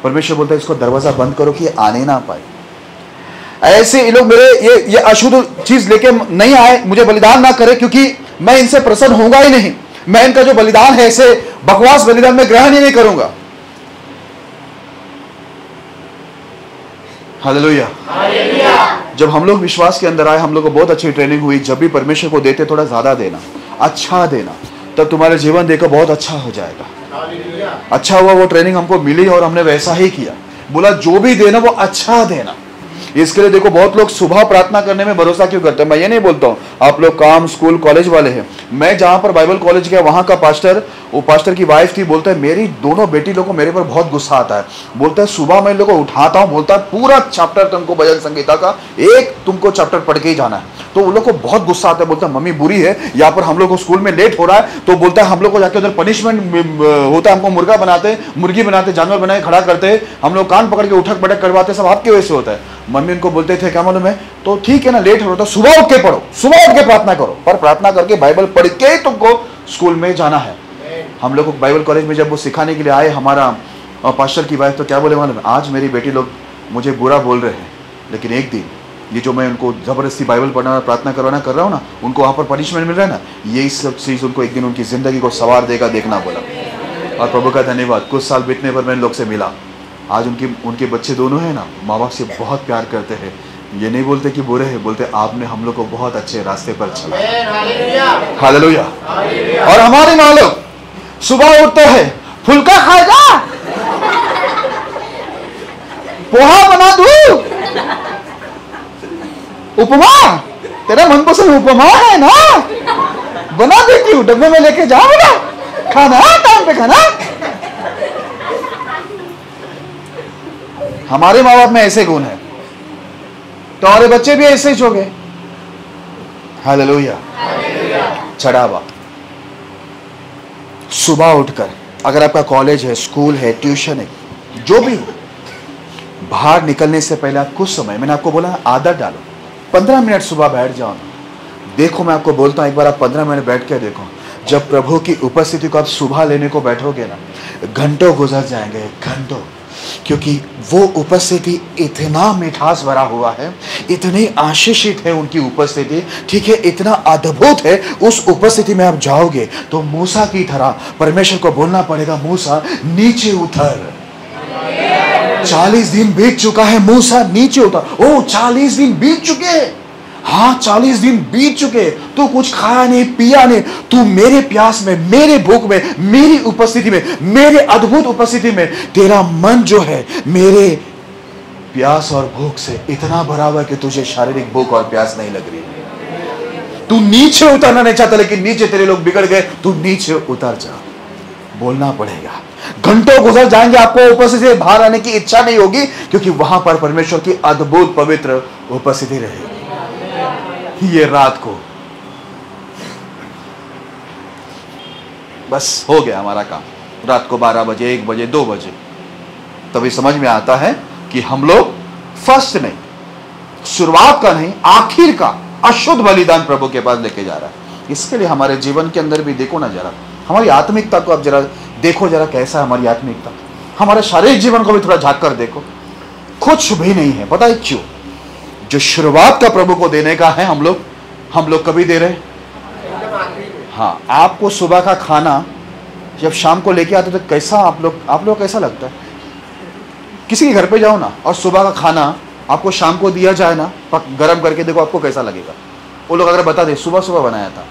परमेश्वर बोलता है इसको दरवाजा बंद करो कि आने ना पाए। ऐसे ये लोग मेरे ये अशुद्ध चीज लेके नहीं आए, मुझे बलिदान ना करे, क्योंकि मैं इनसे प्रसन्न होऊंगा ही नहीं। मैं इनका जो बलिदान है ऐसे बकवास बलिदान में ग्रहण ही नहीं करूंगा। हालेलुया। जब हम लोग विश्वास के अंदर आए, हम लोग को बहुत अच्छी ट्रेनिंग हुई। जब भी परमेश्वर को देते थोड़ा ज्यादा देना, अच्छा देना, तब तुम्हारे जीवन देखो बहुत अच्छा हो जाएगा। अच्छा हुआ वो ट्रेनिंग हमको मिली और हमने वैसा ही किया। बोला जो भी देना वो अच्छा देना। इसके लिए देखो बहुत लोग सुबह प्रार्थना करने में भरोसा क्यों करते हैं। मैं ये नहीं बोलता हूँ, आप लोग काम स्कूल कॉलेज वाले हैं। मैं जहाँ पर बाइबल कॉलेज गया वहाँ का पास्टर, वो पास्टर की वाइफ थी, बोलता है मेरी दोनों बेटी लोगों को मेरे पर बहुत गुस्सा आता है। बोलता है सुबह मैं लोगों को उठाता हूँ, बोलता है पूरा चैप्टर तुमको भजन संगीता का एक तुमको चैप्टर पढ़ के ही जाना है। तो उन लोग को बहुत गुस्सा आता है। बोलता है मम्मी बुरी है, यहाँ पर हम लोग को स्कूल में लेट हो रहा है, तो बोलता है हम लोग को जाके उधर पनिशमेंट होता है, हमको मुर्गा बनाते, मुर्गी बनाते, जानवर बनाए खड़ा करते, हम लोग कान पकड़ के उठक बैठक करवाते, सब आपकी वजह से होता है। मम्मी उनको बोलते थे क्या मालूम है, तो ठीक है ना लेट हो रहा, तो सुबह उठ के पढ़ो, सुबह उठ के प्रार्थना करो, पर प्रार्थना करके बाइबल पढ़ के ही तुमको स्कूल में जाना है। हम लोग को बाइबल कॉलेज में जब वो सिखाने के लिए आए, हमारा पास्टर की वाइफ तो क्या बोले मालूम है, आज मेरी बेटी लोग मुझे बुरा बोल रहे हैं, लेकिन एक दिन ये जो मैं उनको जबरदस्ती बाइबल पढ़ना प्रार्थना करवाना कर रहा हूँ ना, उनको वहाँ पर पनिशमेंट मिल रहा है ना, यही सब चीज़ उनको एक दिन उनकी ज़िंदगी को संवार देगा, देखना बोला। और प्रभु का धन्यवाद, कुछ साल बीतने पर मैं लोग से मिला। आज उनके बच्चे दोनों हैं ना, माँ बाप से बहुत प्यार करते हैं। ये नहीं बोलते कि बुरे हैं, बोलते आपने हम लोग को बहुत अच्छे रास्ते पर चला। हालेलुया। और हमारे माँ लोग सुबह उठते हैं, फुल्का खाएगा, पोहा बना दूं, उपमा, तेरा मनपसंद उपमा है ना, बना देती हूँ, डब्बे में लेके जाओ ना, खाना टाइम पे खाना। हमारे माँ बाप में ऐसे गुण है, तो हमारे बच्चे भी ऐसे ही हो गए। हालेलुया। चढ़ावा सुबह उठकर, अगर आपका कॉलेज है, स्कूल है, ट्यूशन है, जो भी हो, बाहर निकलने से पहले आप कुछ समय, मैंने आपको बोला आदत डालो, 15 मिनट सुबह बैठ जाओ ना। देखो मैं आपको बोलता हूँ, एक बार आप 15 मिनट बैठ के देखो, जब प्रभु की उपस्थिति को आप सुबह लेने को बैठोगे ना, घंटों गुजर जाएंगे, घंटों, क्योंकि वो उपस्थिति इतना मिठास भरा हुआ है, इतनी आशीषित है उनकी उपस्थिति, ठीक है, इतना अद्भुत है। उस उपस्थिति में आप जाओगे तो मूसा की तरह परमेश्वर को बोलना पड़ेगा, मूसा नीचे उतर। 40 दिन बीत चुका है, मूसा नीचे उतर। ओ 40 दिन बीत चुके हैं, हाँ 40 दिन बीत चुके, तू कुछ खाया नहीं पिया नहीं, तू मेरे प्यास में, मेरे भूख में, मेरी उपस्थिति में, मेरे अद्भुत उपस्थिति में, तेरा मन जो है मेरे प्यास और भूख से इतना भरा हुआ है कि तुझे शारीरिक भूख और प्यास नहीं लग रही। तू नीचे उतरना नहीं चाहता, लेकिन नीचे तेरे लोग बिगड़ गए, तू नीचे उतर जा। बोलना पड़ेगा, घंटों गुजर जाएंगे, आपको उपस्थिति से बाहर आने की इच्छा नहीं होगी, क्योंकि वहां पर परमेश्वर की अद्भुत पवित्र उपस्थिति रहेगी ये रात को। बस हो गया हमारा काम। रात को 12 बजे, 1 बजे, 2 बजे तभी समझ में आता है कि हम लोग फर्स्ट नहीं, शुरुआत का नहीं, आखिर का अशुद्ध बलिदान प्रभु के पास लेके जा रहा है। इसके लिए हमारे जीवन के अंदर भी देखो ना जरा, हमारी आत्मिकता को अब जरा देखो, जरा कैसा है हमारी आत्मिकता। हमारे शारीरिक जीवन को भी थोड़ा झांक कर देखो, कुछ भी नहीं है। पता है क्यों? जो शुरुआत का प्रभु को देने का है हम लोग कभी दे रहे। हाँ, आपको सुबह का खाना जब शाम को लेके आते तो कैसा आप लोग कैसा लगता है? किसी के घर पे जाओ ना और सुबह का खाना आपको शाम को दिया जाए ना, गरम करके देखो आपको कैसा लगेगा। वो लोग अगर बता दे सुबह सुबह बनाया था,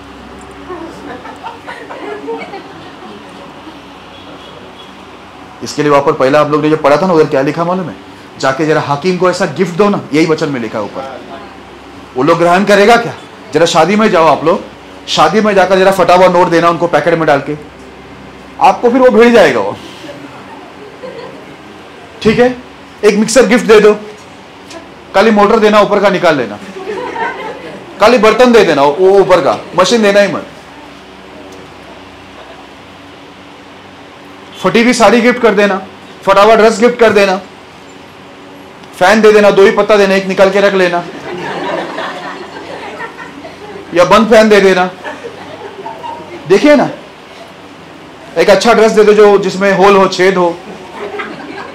इसके लिए वहां पर पहला आप लोग ने जो पढ़ा था ना, उधर क्या लिखा मालूम है? जाके जरा हाकिम को ऐसा गिफ्ट दो ना, यही वचन में लिखा है ऊपर। वो लोग ग्रहण करेगा क्या? जरा शादी में जाओ आप लोग, शादी में जाकर जरा फटा हुआ नोट देना उनको पैकेट में डाल के, आपको फिर वो भेज जाएगा वो। ठीक है, एक मिक्सर गिफ्ट दे दो, खाली मोटर देना ऊपर का निकाल लेना, खाली बर्तन दे देना वो ऊपर का, मशीन देना ही मत। फटी हुई साड़ी गिफ्ट कर देना, फटा हुआ ड्रेस गिफ्ट कर देना, फैन दे देना, 2 ही पत्ता देना, एक निकाल के रख लेना, या बंद फैन दे देना। देखिए ना, एक अच्छा ड्रेस दे दो जो जिसमें होल हो, छेद हो,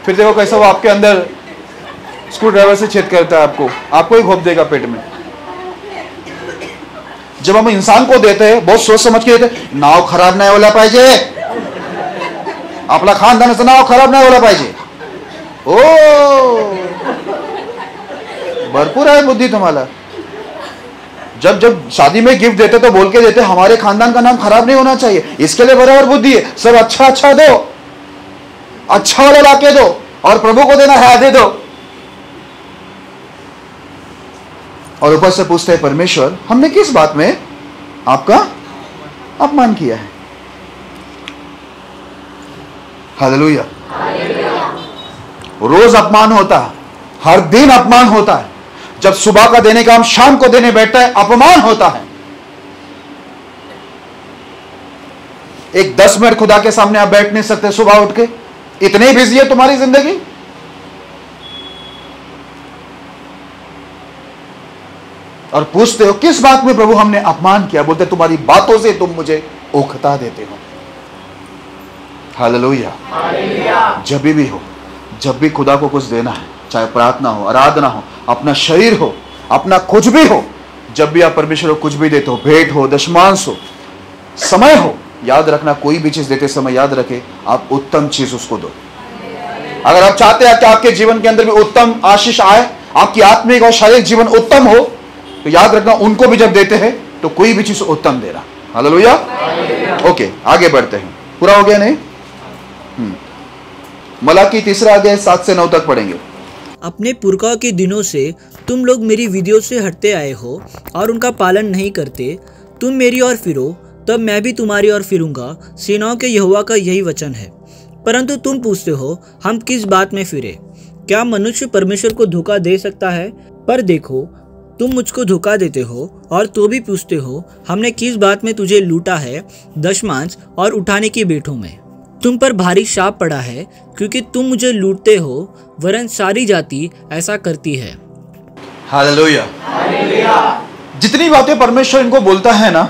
फिर देखो कैसा वो आपके अंदर स्क्रू ड्राइवर से छेद करता है, आपको ही घोप देगा पेट में। जब हम इंसान को देते हैं बहुत सोच समझ के देते, नाव खराब नाही व्हायला पाहिजे, आपला खानदानाचं नाव खराब नाही व्हायला पाहिजे। ओ भरपूर आहे बुद्धि तुम्हाला। जब शादी में गिफ्ट देते तो बोल के देते हमारे खानदान का नाम खराब नहीं होना चाहिए, इसके लिए बराबर बुद्धि है, सब अच्छा दो, अच्छा वाला लाके दो, और प्रभु को देना है दे दो। और ऊपर से पूछते हैं परमेश्वर हमने किस बात में आपका अपमान किया है? हालेलुया। रोज अपमान होता है, हर दिन अपमान होता है। जब सुबह का देने का हम शाम को देने बैठता है, अपमान होता है। एक 10 मिनट खुदा के सामने आप बैठ नहीं सकते सुबह उठ के, इतनी बिजी है तुम्हारी जिंदगी। और पूछते हो किस बात में प्रभु हमने अपमान किया? बोलते तुम्हारी बातों से तुम मुझे उकता देते हो। हालेलुया। जब भी हो, जब भी खुदा को कुछ देना है, चाहे प्रार्थना हो, आराधना हो, अपना शरीर हो, अपना कुछ भी हो, जब भी आप परमेश्वर को कुछ भी देते हो, भेंट हो, दशमांश हो, समय हो, याद रखना कोई भी चीज देते समय याद रखे आप उत्तम चीज उसको दो। अगर आप चाहते हैं कि आपके जीवन के अंदर भी उत्तम आशीष आए, आपकी आत्मिक और शारीरिक जीवन उत्तम हो, तो याद रखना उनको भी जब देते हैं तो कोई भी चीज उत्तम दे रहा। हालेलुया। ओके, आगे बढ़ते हैं। पूरा हो गया नहीं? मलाकी 3 अध्याय 7 से 9 तक पढ़ेंगे। अपने पुरखा के दिनों से तुम लोग मेरी विधियों से हटते आए हो और उनका पालन नहीं करते। तुम मेरी ओर फिरो, तब मैं भी तुम्हारी ओर फिरूंगा, सेनाओं के यहोवा का यही वचन है। परंतु तुम पूछते हो हम किस बात में फिरे? क्या मनुष्य परमेश्वर को धोखा दे सकता है? पर देखो, तुम मुझको धोखा देते हो और तो भी पूछते हो हमने किस बात में तुझे लूटा है? दशमांश और उठाने की बेटों में। तुम पर भारी शाप पड़ा है, क्योंकि तुम मुझे लूटते हो, वरन सारी जाति ऐसा करती है। हालेलुया। जितनी बातें परमेश्वर इनको बोलता है ना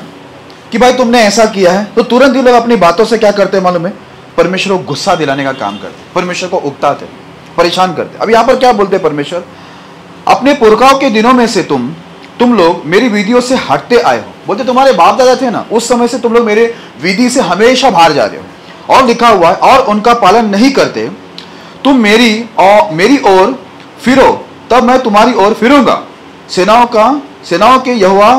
कि भाई तुमने ऐसा किया है, तो तुरंत ही लोग अपनी बातों से क्या करते हैं मालूम है? परमेश्वर को गुस्सा दिलाने का काम करते, परमेश्वर को उकताते, परेशान करते। अब यहां पर क्या बोलते हैं परमेश्वर? अपने पुरखाओं के दिनों में से तुम लोग मेरी विधियों से हटते आए हो। बोलते तुम्हारे बाप दादा थे ना, उस समय से तुम लोग मेरे विधि से हमेशा बाहर जा रहे हो। और लिखा हुआ है और उनका पालन नहीं करते। तुम मेरी ओर फिरो, तब मैं तुम्हारी ओर फिरूंगा, सेनाओं के यहोवा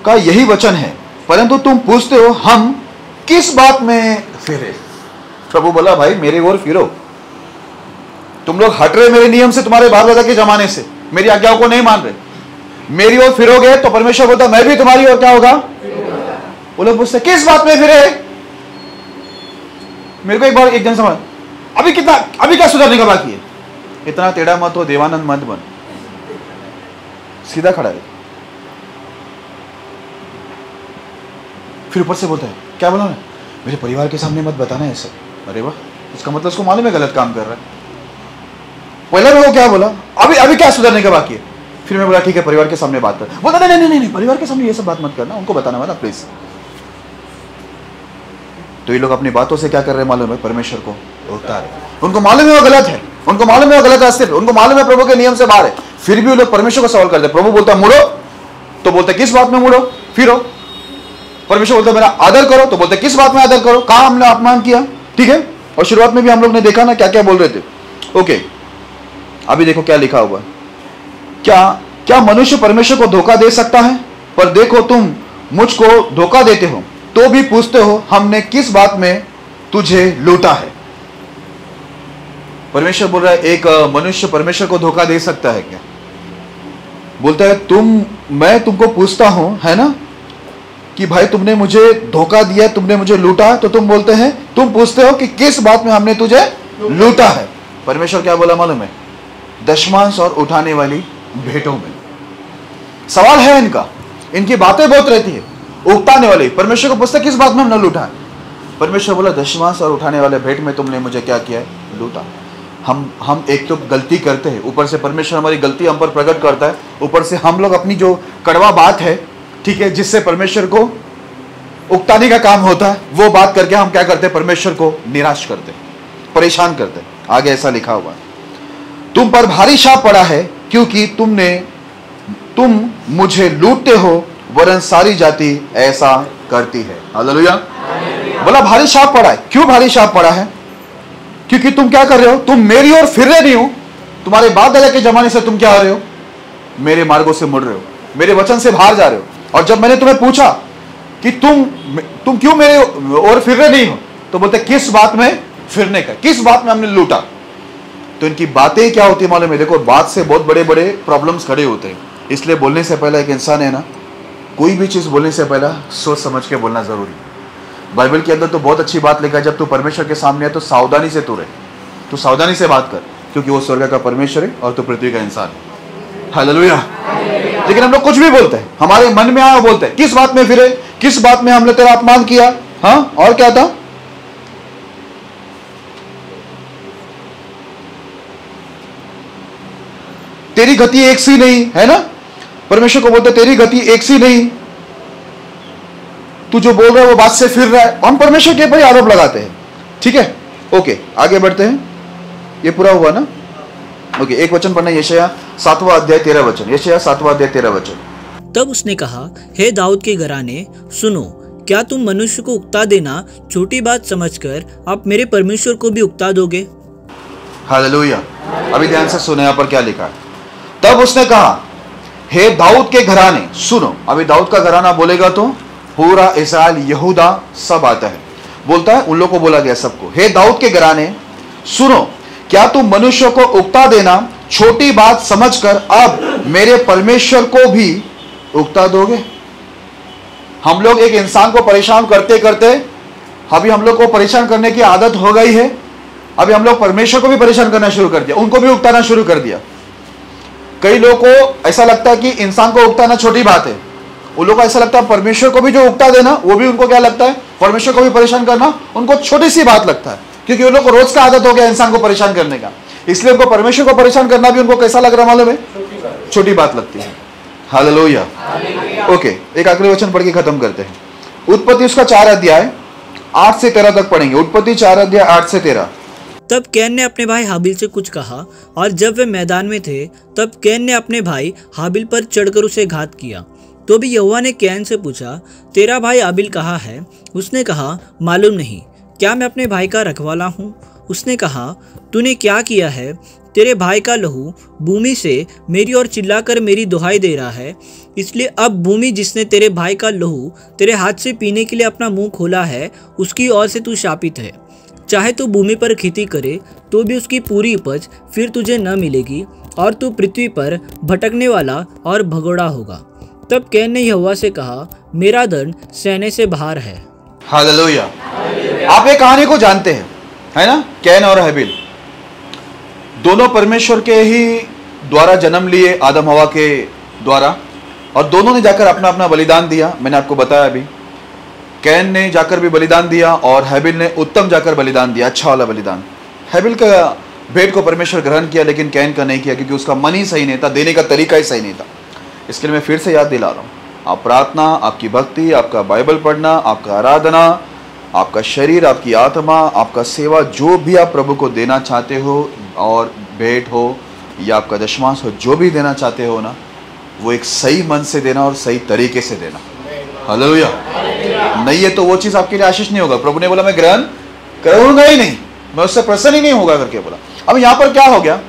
का यही वचन है। परंतु तुम पूछते हो हम किस बात में फिरे? प्रभु बोला भाई मेरी ओर फिरो। तुम लोग हट रहे मेरे नियम से, तुम्हारे बाप दादा के जमाने से, मेरी आज्ञाओं को नहीं मान रहे। मेरी ओर फिरोगे तो परमेश्वर बोलता मैं भी तुम्हारी ओर क्या होगा? वो लोग पूछते किस बात में फिरे? मेरे को एक जन समझ, अभी क्या सुधारने का बाकी है? इतना टेढ़ा मत हो, देवानंद मत बन। सीधा खड़ा है। फिर ऊपर से बोलता है, क्या बोला ना, मेरे परिवार के सामने मत बताना ऐसे। अरे वाह, इसका मतलब उसको मालूम है गलत काम कर रहा है। पहले मेरे को क्या बोला, अभी क्या सुधरने का बाकी है। फिर मैं बोला ठीक है परिवार के सामने बात कर। बोला नहीं, परिवार के सामने ये सब बात मत करना, उनको बताना मत प्लीज। तो ये लोग अपनी बातों से क्या कर रहे हैं मालूम है, परमेश्वर को रोकता है। उनको मालूम है वो गलत है, उनको मालूम है वो गलत रास्ते पे, उनको मालूम है प्रभु के नियम से बाहर है, फिर भी वो लोग परमेश्वर को सवाल करते हैं। प्रभु बोलता है मुड़ो, तो बोलते किस बात में मुड़ो, फिरो। परमेश्वर बोलता है मेरा आदर करो, तो बोलते किस बात में आदर करो, कहां हमने अपमान किया। ठीक है, और शुरुआत में भी हम लोग ने देखा ना क्या क्या बोल रहे थे। ओके, अभी देखो क्या लिखा हुआ। क्या मनुष्य परमेश्वर को धोखा दे सकता है? पर देखो तुम मुझको धोखा देते हो तो भी पूछते हो हमने किस बात में तुझे लूटा है। परमेश्वर बोल रहा है एक मनुष्य परमेश्वर को धोखा दे सकता है क्या? बोलता है मैं तुमको पूछता हूं, है ना, कि भाई तुमने मुझे धोखा दिया, तुमने मुझे लूटा, तो तुम बोलते हैं, तुम पूछते हो कि किस बात में हमने तुझे लूटा है। परमेश्वर क्या बोला मालूम है? दशमांश और उठाने वाली भेंटों में। सवाल है इनका, इनकी बातें बहुत रहती है, उकताने वाली। परमेश्वर को पूछते किस बात में हमने लूटा है। परमेश्वर बोला दशमांश और उठाने वाले भेंट में तुमने मुझे क्या किया है, लूटा। हम एक तो गलती करते हैं, ऊपर से परमेश्वर हमारी गलती हम पर प्रकट करता है, ऊपर से हम लोग अपनी जो कड़वा बात है, ठीक है, जिससे परमेश्वर को उकताने का काम होता है, वो बात करके हम क्या करते हैं, परमेश्वर को निराश करते हैं, परेशान करते हैं। आगे ऐसा लिखा हुआ है, तुम पर भारी शाप पड़ा है क्योंकि तुम मुझे लूटते हो, वरन सारी जाति ऐसा करती है। हालेलुया। बोला भारी शाप पड़ा है। क्यों भारी शाप पड़ा है? क्योंकि तुम क्या कर रहे हो, तुम मेरी ओर फिर रहे नहीं हो। तुम्हारे बाप दादा के जमाने से तुम क्या आ रहे हो, मेरे मार्गों से मुड़ रहे हो, मेरे वचन से बाहर जा रहे हो। और जब मैंने तुम्हें पूछा कि तुम क्यों मेरे ओर फिर रहे नहीं हो, तो बोलते किस बात में फिरने का, किस बात में हमने लूटा। तो इनकी बातें क्या होती है मालूम है? देखो, बात से बहुत बड़े बड़े प्रॉब्लम्स खड़े होते हैं। इसलिए बोलने से पहले एक इंसान है ना, कोई भी चीज बोलने से पहले सोच समझ के बोलना जरूरी है। बाइबल के अंदर तो बहुत अच्छी बात लिखा है, जब तू परमेश्वर के सामने है तो सावधानी से तू रहे, तू सावधानी से बात कर, क्योंकि वो स्वर्ग का परमेश्वर है और तू पृथ्वी का इंसान है। हालेलुया। लेकिन हम लोग कुछ भी बोलते हैं, हमारे मन में आया बोलते हैं, किस बात में फिरे, किस बात में हमने तेरा अपमान किया। हाँ, और क्या था? तेरी गति एक सी नहीं है ना। परमेश्वर को बोलते तेरी गति एक सी नहीं, तू जो बोल रहा है वो बात से फिर रहा है। हम परमेश्वर के ऊपर आरोप लगाते हैं। ठीक है, ओके, आगे बढ़ते हैं। ये पूरा हुआ ना? ओके, एक वचन पढ़ना, यशायाह 7वां अध्याय 13 वचन। यशायाह 7वां अध्याय 13 वचन। तब उसने कहा, हे दाऊद के घराने, सुनो, क्या तुम मनुष्य को उकता देना छोटी बात समझकर आप मेरे परमेश्वर को भी उकता दोगे? हालेलुया। अभी ध्यान से सुनो, यहाँ पर क्या लिखा है। तब उसने कहा, हे दाऊद के घराने, सुनो। अभी दाऊद का घराना बोलेगा तो पूरा इस्राएल, यहूदा सब आता है। बोलता है उन लोगों को बोला गया सबको, हे दाऊद के घराने सुनो, क्या तुम मनुष्य को उकता देना छोटी बात समझकर अब मेरे परमेश्वर को भी उकता दोगे? हम लोग एक इंसान को परेशान करते करते अभी हम लोग को परेशान करने की आदत हो गई है। अभी हम लोग परमेश्वर को भी परेशान करना शुरू कर दिया, उनको भी उकताना शुरू कर दिया। कई लोगों को ऐसा लगता है कि इंसान को उकताना छोटी बात है, उन लोगों को ऐसा लगता है परमेश्वर को भी जो उकता देना, वो भी उनको क्या लगता है, परमेश्वर को भी परेशान करना उनको छोटी सी बात लगता है, क्योंकि उन लोगों को रोज का आदत हो गया इंसान को परेशान करने का। इसलिए उनको परमेश्वर को परेशान करना भी उनको कैसा लग रहा मालूम है, छोटी बात लगती है। हालेलुया। ओके, एक आखिरी वचन पढ़ के खत्म करते हैं। उत्पत्ति उसका 4 अध्याय 8 से 13 तक पढ़ेंगे। उत्पत्ति 4 अध्याय 8 से 13। तब कैन ने अपने भाई हाबिल से कुछ कहा, और जब वे मैदान में थे तब कैन ने अपने भाई हाबिल पर चढ़कर उसे घात किया। तो भी यहोवा ने कैन से पूछा, तेरा भाई हाबिल कहाँ है? उसने कहा, मालूम नहीं, क्या मैं अपने भाई का रखवाला हूँ? उसने कहा, तूने क्या किया है? तेरे भाई का लहू भूमि से मेरी ओर चिल्लाकर मेरी दुहाई दे रहा है। इसलिए अब भूमि जिसने तेरे भाई का लहू तेरे हाथ से पीने के लिए अपना मुंह खोला है, उसकी ओर से तू शापित है। चाहे तू भूमि पर खेती करे तो भी उसकी पूरी उपज फिर तुझे न मिलेगी, और तू पृथ्वी पर भटकने वाला और भगोड़ा होगा। तब कैन ने यहोवा से कहा, मेरा दंड सहने से बाहर है। हालेलुया। आप एक कहानी को जानते हैं, है ना? कैन और हाबिल दोनों परमेश्वर के ही द्वारा जन्म लिए, आदम हवा के द्वारा, और दोनों ने जाकर अपना अपना बलिदान दिया। मैंने आपको बताया अभी, कैन ने जाकर भी बलिदान दिया और हैबिल ने उत्तम जाकर बलिदान दिया, अच्छा वाला बलिदान। हैबिल का भेंट को परमेश्वर ग्रहण किया, लेकिन कैन का नहीं किया, क्योंकि उसका मन ही सही नहीं था, देने का तरीका ही सही नहीं था। इसके लिए मैं फिर से याद दिला रहा हूँ, आप प्रार्थना, आपकी भक्ति, आपका बाइबल पढ़ना, आपका आराधना, आपका शरीर, आपकी आत्मा, आपका सेवा, जो भी आप प्रभु को देना चाहते हो, और भेंट हो या आपका दशमांश हो, जो भी देना चाहते हो ना, वो एक सही मन से देना और सही तरीके से देना। हालेलुया। नहीं है तो वो चीज़ आपके लिए आशीष नहीं होगा। प्रभु ने बोला मैं ग्रहण करूंगा ही नहीं, मैं उससे प्रसन्न ही नहीं होगा करके बोला। अब यहाँ पर क्या हो गया,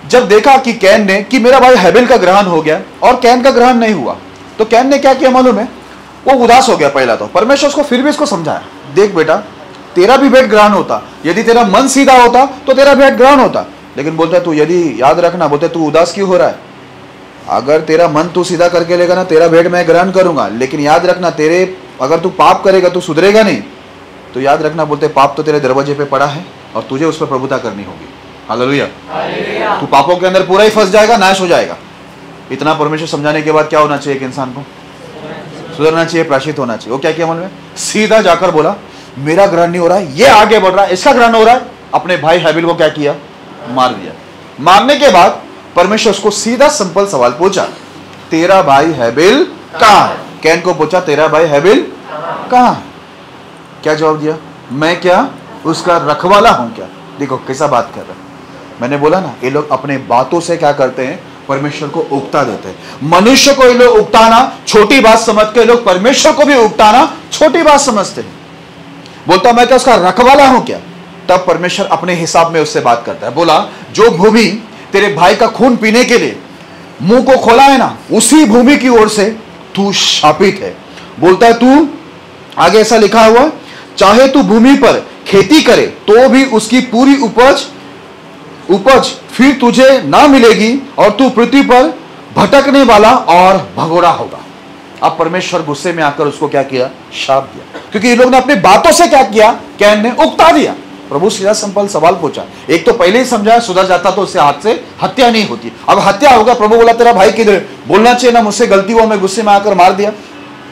जब देखा कि कैन ने कि मेरा भाई हैबिल का ग्रहण हो गया और कैन का ग्रहण नहीं हुआ, तो कैन ने क्या किया मालूम है, वो उदास हो गया। पहला तो परमेश्वर उसको फिर भी इसको समझाया, देख बेटा तेरा भी भेंट ग्रहण होता, यदि तेरा मन सीधा होता तो तेरा भेंट ग्रहण होता। लेकिन बोलता है तू, यदि याद रखना, बोलते तू उदास क्यों हो रहा है, अगर तेरा मन तू सीधा करके लेगा ना, तेरा भेंट मैं ग्रहण करूंगा। लेकिन याद रखना, तेरे अगर तू पाप करेगा तो सुधरेगा नहीं, तो याद रखना, बोलते पाप तो तेरे दरवाजे पे पड़ा है और तुझे उस पर प्रभुता करनी होगी। हालेलुया। तू पापों के अंदर पूरा ही फंस जाएगा, नाश हो जाएगा। इतना परमेश्वर समझाने के बाद क्या होना चाहिए कि इंसान को सुधरना चाहिए, प्रायश्चित होना चाहिए। वो क्या किया मन में, सीधा जाकर बोला मेरा ग्रहण नहीं हो रहा है, ये आगे बढ़ रहा है, इसका ग्रहण हो रहा है। अपने भाई हैबिल को क्या किया, मार दिया। मारने के बाद परमेश्वर उसको सीधा सिंपल सवाल पूछा, तेरा भाई हैबिल कहाँ है। कैन को पूछा तेरा भाई हैबिल कहाँ है, क्या जवाब दिया, मैं क्या उसका रखवाला हूं क्या। देखो कैसा बात कर रहा है। मैंने बोला ना, ये लोग अपने बातों से क्या करते हैं, परमेश्वर को उकता देते हैं। मनुष्य को ये लोग उकताना छोटी बात समझ के लोग परमेश्वर को भी उकताना छोटी बात समझते हैं। बोलता मैं क्या उसका रखवाला हूं क्या। तब परमेश्वर अपने हिसाब में उससे बात करता है। बोला जो भूमि तेरे भाई का खून पीने के लिए मुंह को खोला है ना, उसी भूमि की ओर से तू शापित है। बोलता है तू, आगे ऐसा लिखा हुआ, चाहे तू भूमि पर खेती करे तो भी उसकी पूरी उपज फिर तुझे ना मिलेगी और तू पृथ्वी पर भटकने वाला और भगोड़ा होगा। अब परमेश्वर गुस्से में आकर उसको क्या किया, शाप दिया, क्योंकि ये लोग ने अपनी बातों से क्या किया, कैन ने उकता दिया। प्रभु सीधा सिंपल सवाल पूछा, एक तो पहले ही समझाया, सुधर जाता तो उससे हाथ से हत्या नहीं होती, अब हत्या होगा। प्रभु बोला तेरा भाई किधर, बोलना चाहिए ना मुझसे गलती हुआ, मैं गुस्से में आकर मार दिया,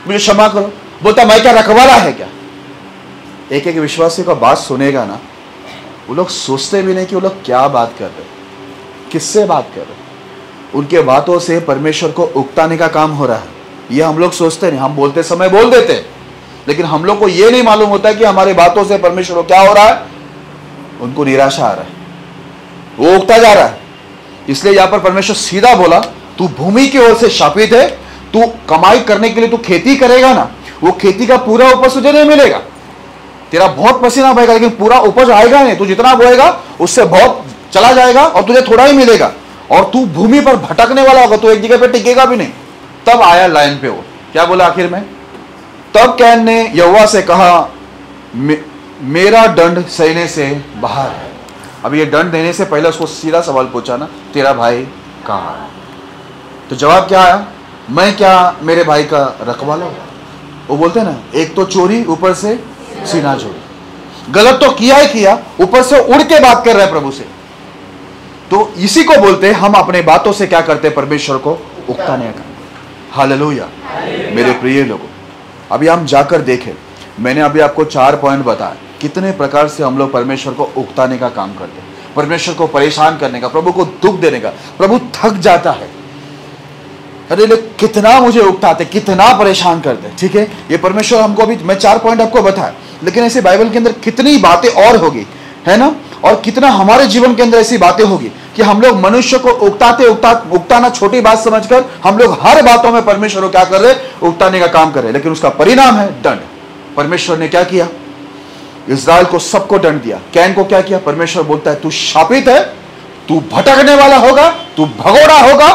मुझे क्षमा करो। बोलता मैं क्या रखवाला है क्या। एक एक विश्वासी का बात सुनेगा ना, वो लोग सोचते भी नहीं कि वो लोग क्या बात कर रहे, किससे बात कर रहे। उनके बातों से परमेश्वर को उकताने का काम हो रहा है। ये हम लोग सोचते नहीं, हम बोलते समय बोल देते, लेकिन हम लोग को ये नहीं मालूम होता कि हमारे बातों से परमेश्वर को क्या हो रहा है, उनको निराशा आ रहा है, वो उकता जा रहा है। इसलिए यहां पर परमेश्वर सीधा बोला तू भूमि की ओर से शापित है, तू कमाई करने के लिए तू खेती करेगा ना, वो खेती का पूरा उपज तुझे नहीं मिलेगा। तेरा बहुत पसीना बहेगा लेकिन पूरा उपज आएगा नहीं, तू जितना बोएगा उससे बहुत चला जाएगा और तुझे थोड़ा ही मिलेगा, और तू भूमि पर भटकने वाला होगा, तू एक जगह पे टिकेगा भी नहीं। तब आया लाइन पे, वो क्या बोला आखिर में, तब कैन ने यहोवा से कहा मेरा दंड सहने से बाहर है। अब ये दंड देने से पहले उसको सीधा सवाल पूछा ना, तेरा भाई कहाँ है। तो जवाब क्या आया, मैं क्या मेरे भाई का रखवाला हूं। वो बोलते ना, एक तो चोरी, ऊपर से सीना चोरी, गलत तो किया ही किया, ऊपर से उड़ के बात कर रहा है प्रभु से। तो इसी को बोलते हम अपने बातों से क्या करते, परमेश्वर को उकताने का। हालेलुया। मेरे प्रिय लोगों, अभी हम जाकर देखें, मैंने अभी आपको 4 पॉइंट बताया, कितने प्रकार से हम लोग परमेश्वर को उकताने का काम करते हैं, परमेश्वर को परेशान करने का, प्रभु को दुख देने का। प्रभु थक जाता है, अरे लोग कितना मुझे उकताते, कितना परेशान करते। ठीक है, ये परमेश्वर हमको, अभी मैं 4 पॉइंट आपको बताया, लेकिन ऐसे बाइबल के अंदर कितनी बातें और होगी, है ना, और कितना हमारे जीवन के अंदर ऐसी बातें होगी कि हम लोग मनुष्य को उकताना छोटी बात समझकर हम लोग हर बातों में परमेश्वर को क्या कर रहे, उकताने का काम कर रहे, लेकिन उसका परिणाम है दंड। परमेश्वर ने क्या किया, इस्राएल को सबको दंड दिया। कैन को क्या किया, परमेश्वर बोलता है तू शापित है, तू भटकने वाला होगा, तू भगोड़ा होगा,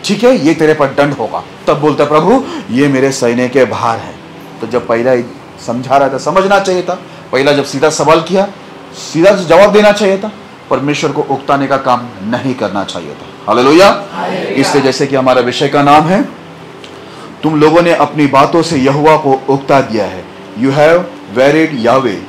ठीक है, ये तेरे पर दंड होगा। तब बोलता प्रभु ये मेरे सहने के बाहर है। तो जब पहला समझा रहा था, समझना चाहिए था, पहला जब सीधा सवाल किया, सीधा जवाब देना चाहिए था, परमेश्वर को उकताने का काम नहीं करना चाहिए था। हालेलुया। इसलिए जैसे कि हमारा विषय का नाम है, तुम लोगों ने अपनी बातों से यहोवा को उकता दिया है। यू हैव वेरिड यावे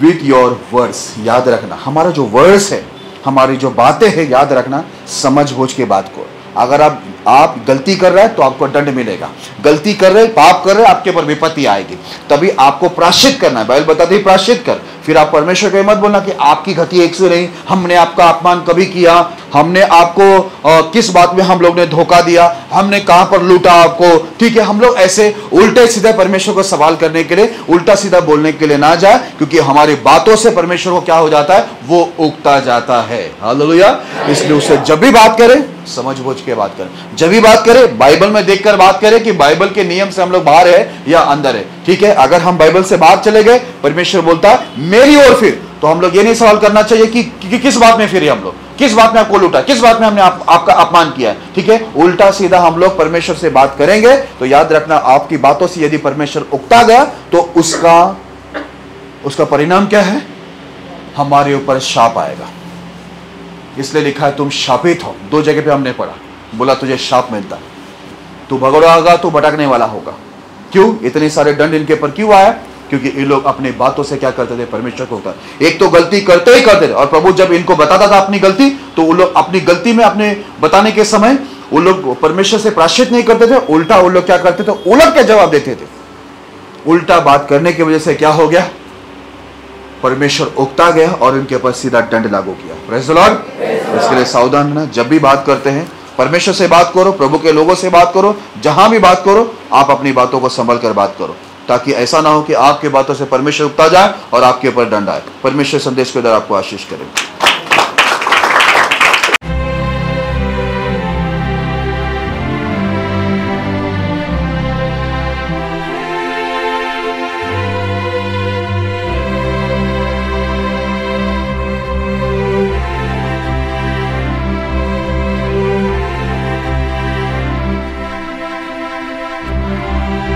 विथ योर वर्ड्स। याद रखना, हमारा जो वर्ड्स है, हमारी जो बातें हैं, याद रखना, समझ बूझ के बात को, अगर आप गलती कर रहे हैं तो आपको दंड मिलेगा, गलती कर रहे, पाप कर रहे, आपके ऊपर विपत्ति आएगी। तभी आपको प्रायश्चित करना है। बाइबल बताती है प्रायश्चित कर। फिर आप परमेश्वर को मत बोलना कि आपकी गति एक से नहीं, हमने आपका अपमान कभी किया, हमने आपको किस बात में हम लोग ने धोखा दिया, हमने कहां पर लूटा आपको। ठीक है, हम लोग ऐसे उल्टे सीधे परमेश्वर को सवाल करने के लिए, उल्टा सीधा बोलने के लिए ना जाए, क्योंकि हमारी बातों से परमेश्वर को क्या हो जाता है, वो उगता जाता है। हालेलुया। इसलिए उससे जब भी बात करें समझ बूझ के बात करें, जब भी बात करें बाइबल में देखकर बात करें कि बाइबल के नियम से हम लोग बाहर है या अंदर है। ठीक है, अगर हम बाइबल से बाहर चले गए, परमेश्वर बोलता है मेरी ओर फिर, तो हम लोग ये नहीं सवाल करना चाहिए कि किस बात में फिर हम लोग, किस बात में आपको लूटा, किस बात में हमने आपका अपमान किया। ठीक है, उल्टा सीधा हम लोग परमेश्वर से बात करेंगे तो याद रखना, आपकी बातों से यदि परमेश्वर उगता गया तो उसका परिणाम क्या है, हमारे ऊपर शाप आएगा। इसलिए लिखा है तुम शापित हो। 2 जगह पे हमने पढ़ा, बोला तुझे शाप मिलता, तू भगोड़ा, तू भटकने वाला होगा। क्यों इतने सारे दंड इनके पर क्यों आया? क्योंकि ये लोग अपनी बातों से क्या करते थे, परमेश्वर को होता। एक तो गलती करते ही करते थे, और प्रभु जब इनको बताता था अपनी गलती, तो वो लोग अपनी गलती में अपने बताने के समय वो लोग परमेश्वर से प्रायश्चित नहीं करते थे, उल्टा वो लोग क्या करते थे, उलट के जवाब देते थे। उल्टा बात करने की वजह से क्या हो गया, परमेश्वर उगता गया और उनके ऊपर सीधा दंड लागू किया। Praise the Lord. इसके लिए सावधान रहना, जब भी बात करते हैं परमेश्वर से बात करो, प्रभु के लोगों से बात करो, जहां भी बात करो आप अपनी बातों को संभल कर बात करो, ताकि ऐसा ना हो कि आपकी बातों से परमेश्वर उगता जाए और आपके ऊपर दंड आए। परमेश्वर संदेश के द्वारा आपको आशीष करें।